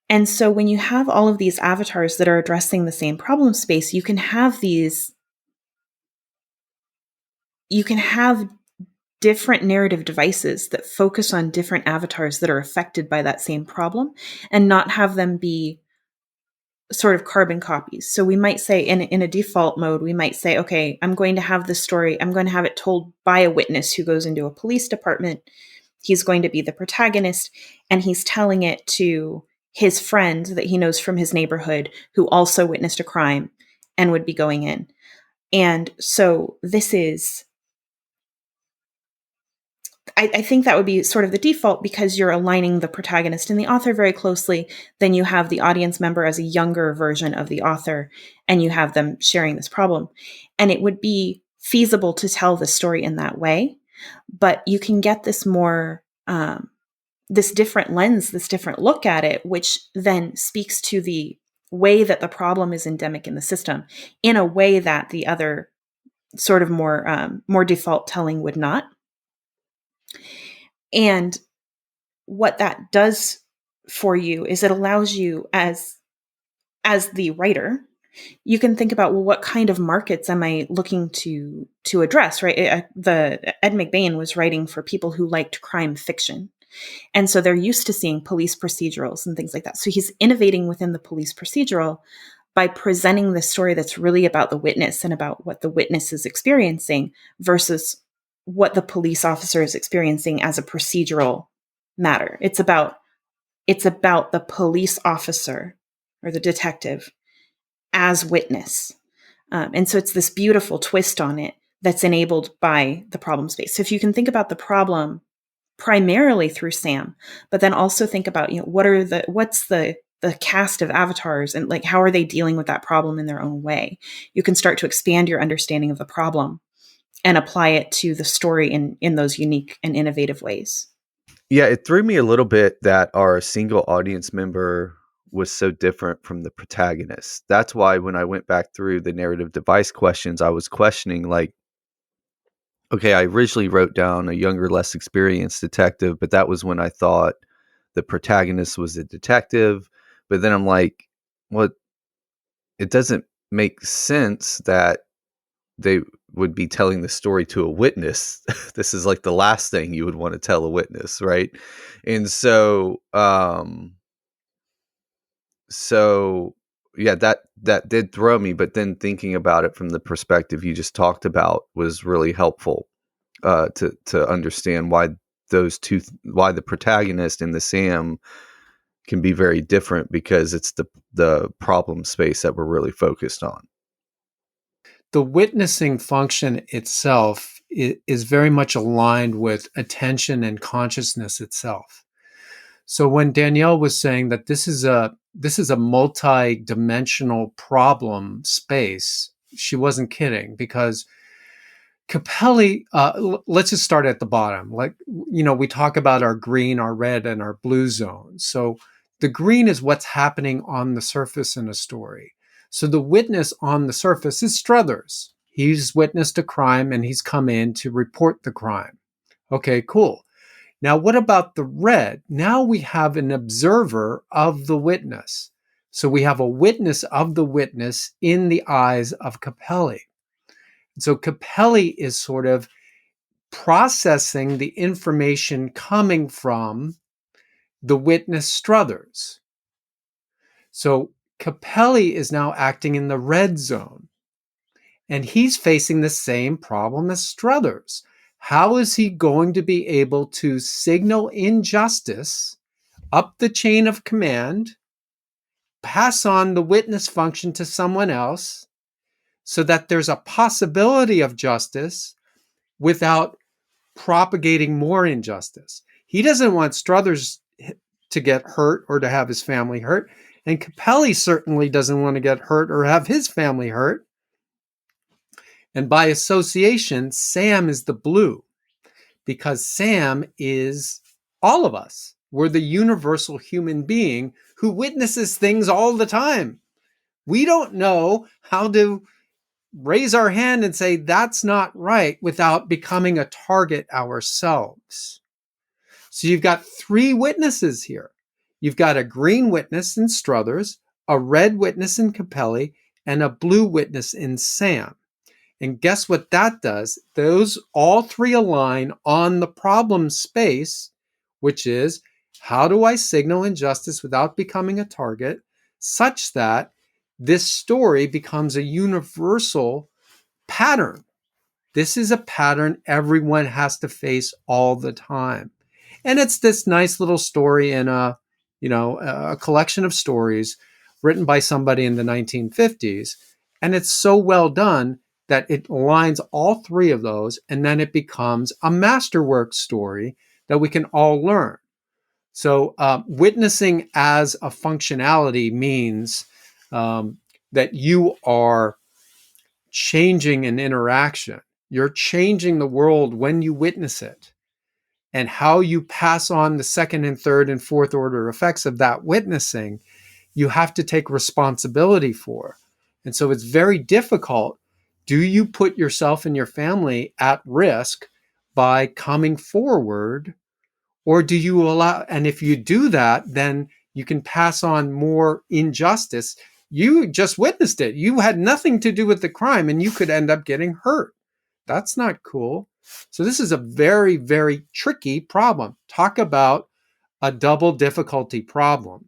And so when you have all of these avatars that are addressing the same problem space, you can have different narrative devices that focus on different avatars that are affected by that same problem, and not have them be sort of carbon copies. So we might say in a default mode, we might say, okay, I'm going to have this story, I'm going to have it told by a witness who goes into a police department. He's going to be the protagonist, and he's telling it to his friend that he knows from his neighborhood who also witnessed a crime and would be going in. And so this is, I think that would be sort of the default, because you're aligning the protagonist and the author very closely. Then you have the audience member as a younger version of the author, and you have them sharing this problem. And it would be feasible to tell the story in that way, but you can get this more, this different lens, this different look at it, which then speaks to the way that the problem is endemic in the system in a way that the other sort of more default telling would not. And what that does for you is it allows you as the writer, you can think about, well, what kind of markets am I looking to address, right? Ed McBain was writing for people who liked crime fiction. And so they're used to seeing police procedurals and things like that. So he's innovating within the police procedural by presenting this story that's really about the witness and about what the witness is experiencing versus what the police officer is experiencing as a procedural matter. It's about the police officer or the detective as witness. And so it's this beautiful twist on it that's enabled by the problem space. So if you can think about the problem primarily through Sam, but then also think about, what's the cast of avatars, and like, how are they dealing with that problem in their own way? You can start to expand your understanding of the problem and apply it to the story in those unique and innovative ways. Yeah, it threw me a little bit that our single audience member was so different from the protagonist. That's why when I went back through the narrative device questions, I was questioning, like, okay, I originally wrote down a younger, less experienced detective, but that was when I thought the protagonist was a detective. But then I'm like, well, it doesn't make sense that they would be telling the story to a witness. This is like the last thing you would want to tell a witness, right? And so yeah, that did throw me, but then thinking about it from the perspective you just talked about was really helpful to understand why why the protagonist and the Sam can be very different, because it's the problem space that we're really focused on. The witnessing function itself is very much aligned with attention and consciousness itself. So when Danielle was saying that this is a multi-dimensional problem space, she wasn't kidding, because Capelli, let's just start at the bottom. Like, we talk about our green, our red, and our blue zones. So the green is what's happening on the surface in a story. So the witness on the surface is Struthers. He's witnessed a crime and he's come in to report the crime. Okay, cool. Now, what about the red? Now we have an observer of the witness. So we have a witness of the witness in the eyes of Capelli. So Capelli is sort of processing the information coming from the witness Struthers. So Capelli is now acting in the red zone, and he's facing the same problem as Struthers. How is he going to be able to signal injustice up the chain of command, pass on the witness function to someone else, so that there's a possibility of justice without propagating more injustice? He doesn't want Struthers to get hurt or to have his family hurt. And Capelli certainly doesn't want to get hurt or have his family hurt. And by association, Sam is the blue, because Sam is all of us. We're the universal human being who witnesses things all the time. We don't know how to raise our hand and say, that's not right, without becoming a target ourselves. So you've got three witnesses here. You've got a green witness in Struthers, a red witness in Capelli, and a blue witness in Sam. And guess what that does? Those all three align on the problem space, which is, how do I signal injustice without becoming a target, such that this story becomes a universal pattern. This is a pattern everyone has to face all the time. And it's this nice little story in a collection of stories written by somebody in the 1950s. And it's so well done that it aligns all three of those, and then it becomes a masterwork story that we can all learn. So witnessing as a functionality means that you are changing an interaction. You're changing the world when you witness it. And how you pass on the second and third and fourth order effects of that witnessing, you have to take responsibility for. And so it's very difficult. Do you put yourself and your family at risk by coming forward? Or do you allow, and if you do that, then you can pass on more injustice. You just witnessed it. You had nothing to do with the crime, and you could end up getting hurt. That's not cool. So this is a very, very tricky problem. Talk about a double difficulty problem,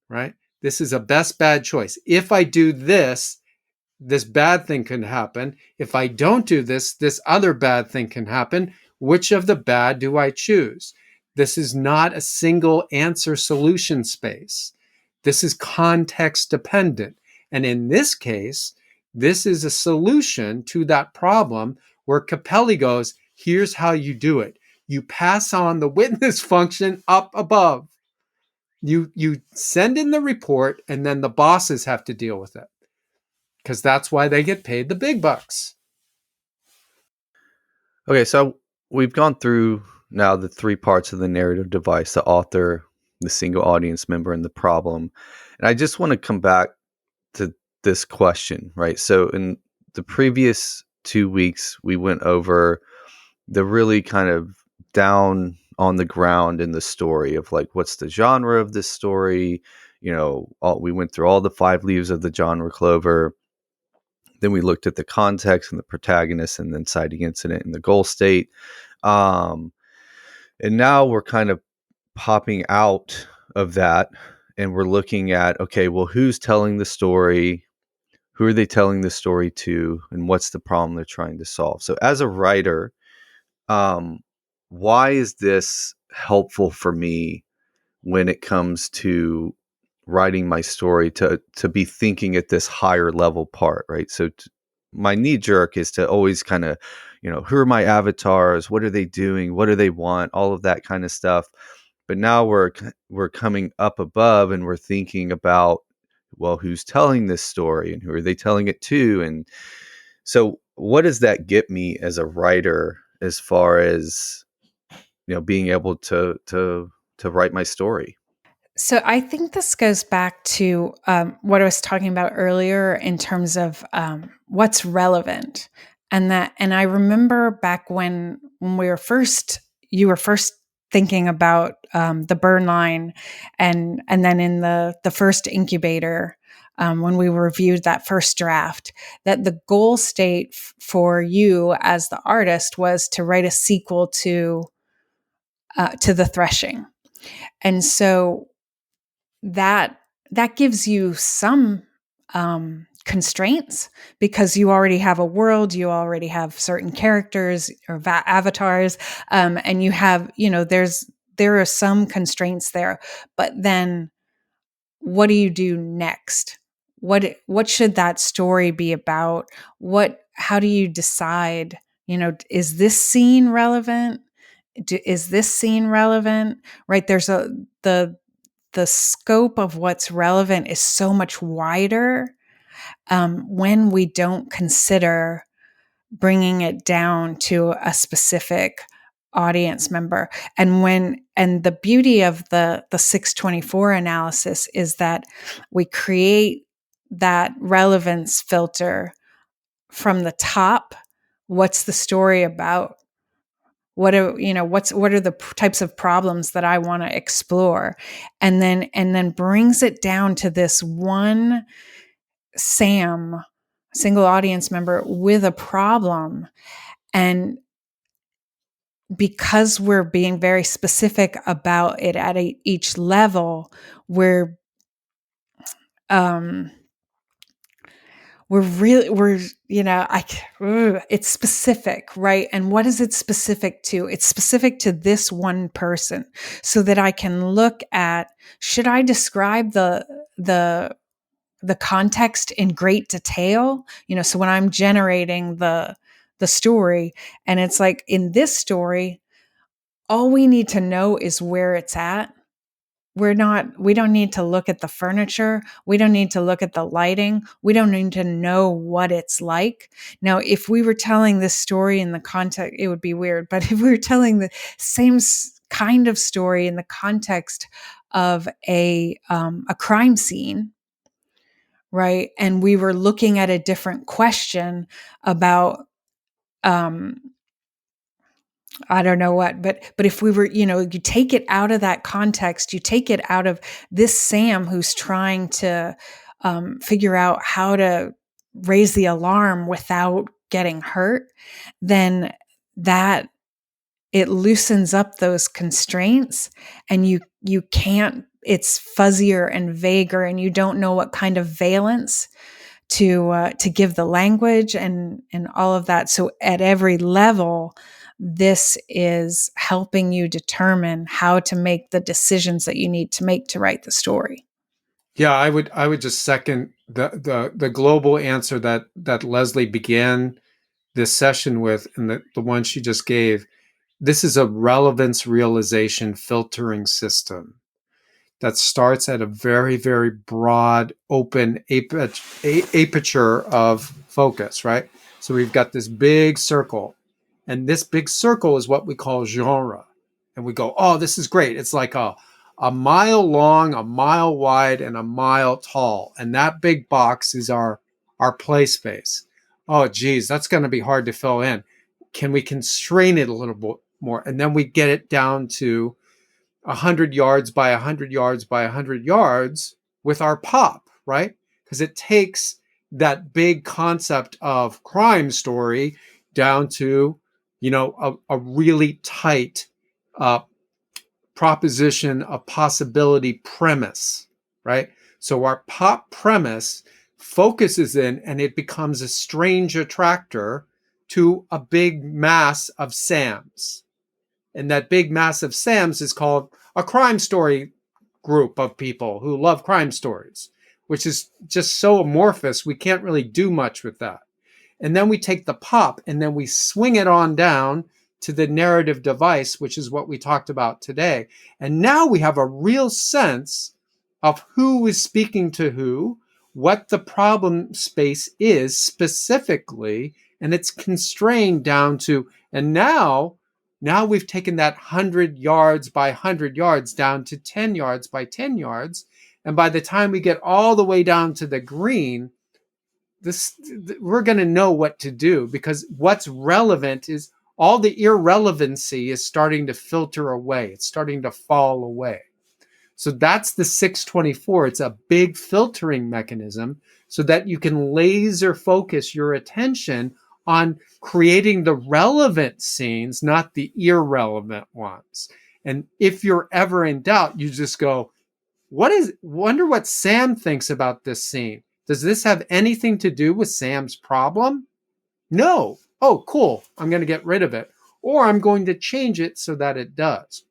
right? This is a best bad choice. If I do this, this bad thing can happen. If I don't do this, this other bad thing can happen. Which of the bad do I choose? This is not a single answer solution space. This is context dependent. And in this case, this is a solution to that problem where Capelli goes, here's how you do it. You pass on the witness function up above. You send in the report, and then the bosses have to deal with it, because that's why they get paid the big bucks. Okay, so we've gone through now the three parts of the narrative device: the author, the single audience member, and the problem. And I just want to come back to this question, right? So in the previous 2 weeks, we went over the really kind of down on the ground in the story of like, what's the genre of this story? We went through all the 5 leaves of the genre clover. Then we looked at the context and the protagonist and the inciting incident and the goal state. And now we're kind of popping out of that, and we're looking at, okay, well, who's telling the story? Who are they telling the story to? And what's the problem they're trying to solve? So as a writer, why is this helpful for me when it comes to writing my story, to be thinking at this higher level part, right? So my knee jerk is to always kind of, who are my avatars? What are they doing? What do they want? All of that kind of stuff. But now we're coming up above, and we're thinking about, well, who's telling this story and who are they telling it to? And so what does that get me as a writer, as far as, being able to write my story? So I think this goes back to what I was talking about earlier in terms of what's relevant, and I remember back when you were first thinking about the burn line, and then in the first incubator, when we reviewed that first draft, that the goal state for you as the artist was to write a sequel to the threshing, and so that gives you some constraints, because you already have a world, you already have certain characters or avatars, and you have, there are some constraints there. But then what do you do next? What should that story be about? How do you decide, is this scene relevant? is this scene relevant? Right? The scope of what's relevant is so much wider when we don't consider bringing it down to a specific audience member. And the beauty of the 624 analysis is that we create that relevance filter from the top. What's the story about? What are the types of problems that I want to explore, and then brings it down to this one Sam, single audience member with a problem. And because we're being very specific about it at each level, we're it's specific, right? And what is it specific to? It's specific to this one person, so that I can look at, should I describe the context in great detail? So when I'm generating the story, and it's like, in this story, all we need to know is where it's at. We don't need to look at the furniture. We don't need to look at the lighting. We don't need to know what it's like. Now, if we were telling this story in the context, it would be weird. But if we were telling the same kind of story in the context of a crime scene, right, and we were looking at a different question about I don't know what, but if we were, you take it out of that context, you take it out of this Sam who's trying to figure out how to raise the alarm without getting hurt, then that it loosens up those constraints, and you can't, it's fuzzier and vaguer, and you don't know what kind of valence to give the language and all of that. So at every level, this is helping you determine how to make the decisions that you need to make to write the story. Yeah, I would just second the global answer that Leslie began this session with, and the one she just gave. This is a relevance realization filtering system that starts at a very, very broad, open aperture of focus, right? So we've got this big circle, and this big circle is what we call genre. And we go, oh, this is great. It's like a mile long, a mile wide, and a mile tall. And that big box is our play space. Oh, geez, that's going to be hard to fill in. Can we constrain it a little bit more? And then we get it down to 100 yards by 100 yards by 100 yards with our pop, right? Because it takes that big concept of crime story down to, a really tight proposition, a possibility premise, right? So our pop premise focuses in, and it becomes a strange attractor to a big mass of Sams. And that big mass of Sams is called a crime story group of people who love crime stories, which is just so amorphous, we can't really do much with that. And then we take the pop and then we swing it on down to the narrative device, which is what we talked about today. And now we have a real sense of who is speaking to who, what the problem space is specifically, and it's constrained down to, and now we've taken that 100 yards by 100 yards down to 10 yards by 10 yards. And by the time we get all the way down to the green, we're going to know what to do, because what's relevant is all the irrelevancy is starting to filter away. It's starting to fall away. So that's the 624. It's a big filtering mechanism so that you can laser focus your attention on creating the relevant scenes, not the irrelevant ones. And if you're ever in doubt, you just go, wonder what Sam thinks about this scene. Does this have anything to do with Sam's problem? No. Oh, cool. I'm going to get rid of it. Or I'm going to change it so that it does.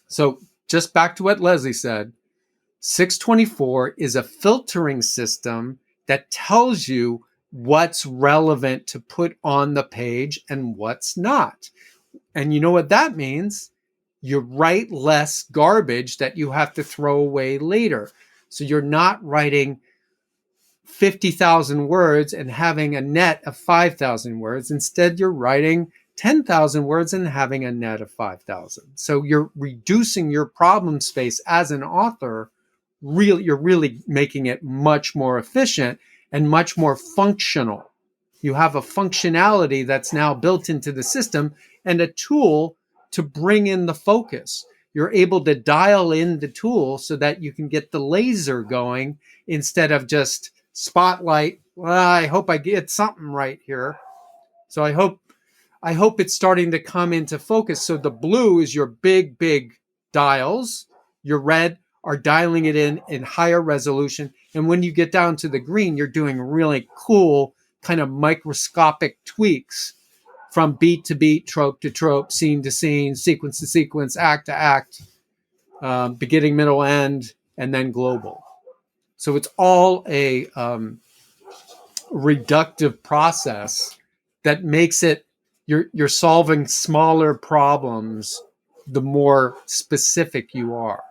So just back to what Leslie said, 624 is a filtering system that tells you what's relevant to put on the page and what's not. And you know what that means? You write less garbage that you have to throw away later. So you're not writing 50,000 words and having a net of 5,000 words. Instead, you're writing 10,000 words and having a net of 5,000. So you're reducing your problem space as an author. You're really making it much more efficient and much more functional. You have a functionality that's now built into the system and a tool to bring in the focus. You're able to dial in the tool so that you can get the laser going instead of just spotlight. Well, I hope I get something right here. So I hope it's starting to come into focus. So the blue is your big dials. Your red are dialing it in higher resolution. And when you get down to the green, you're doing really cool kind of microscopic tweaks from beat to beat, trope to trope, scene to scene, sequence to sequence, act to act, beginning, middle, end, and then global. So it's all a reductive process that makes it you're solving smaller problems the more specific you are.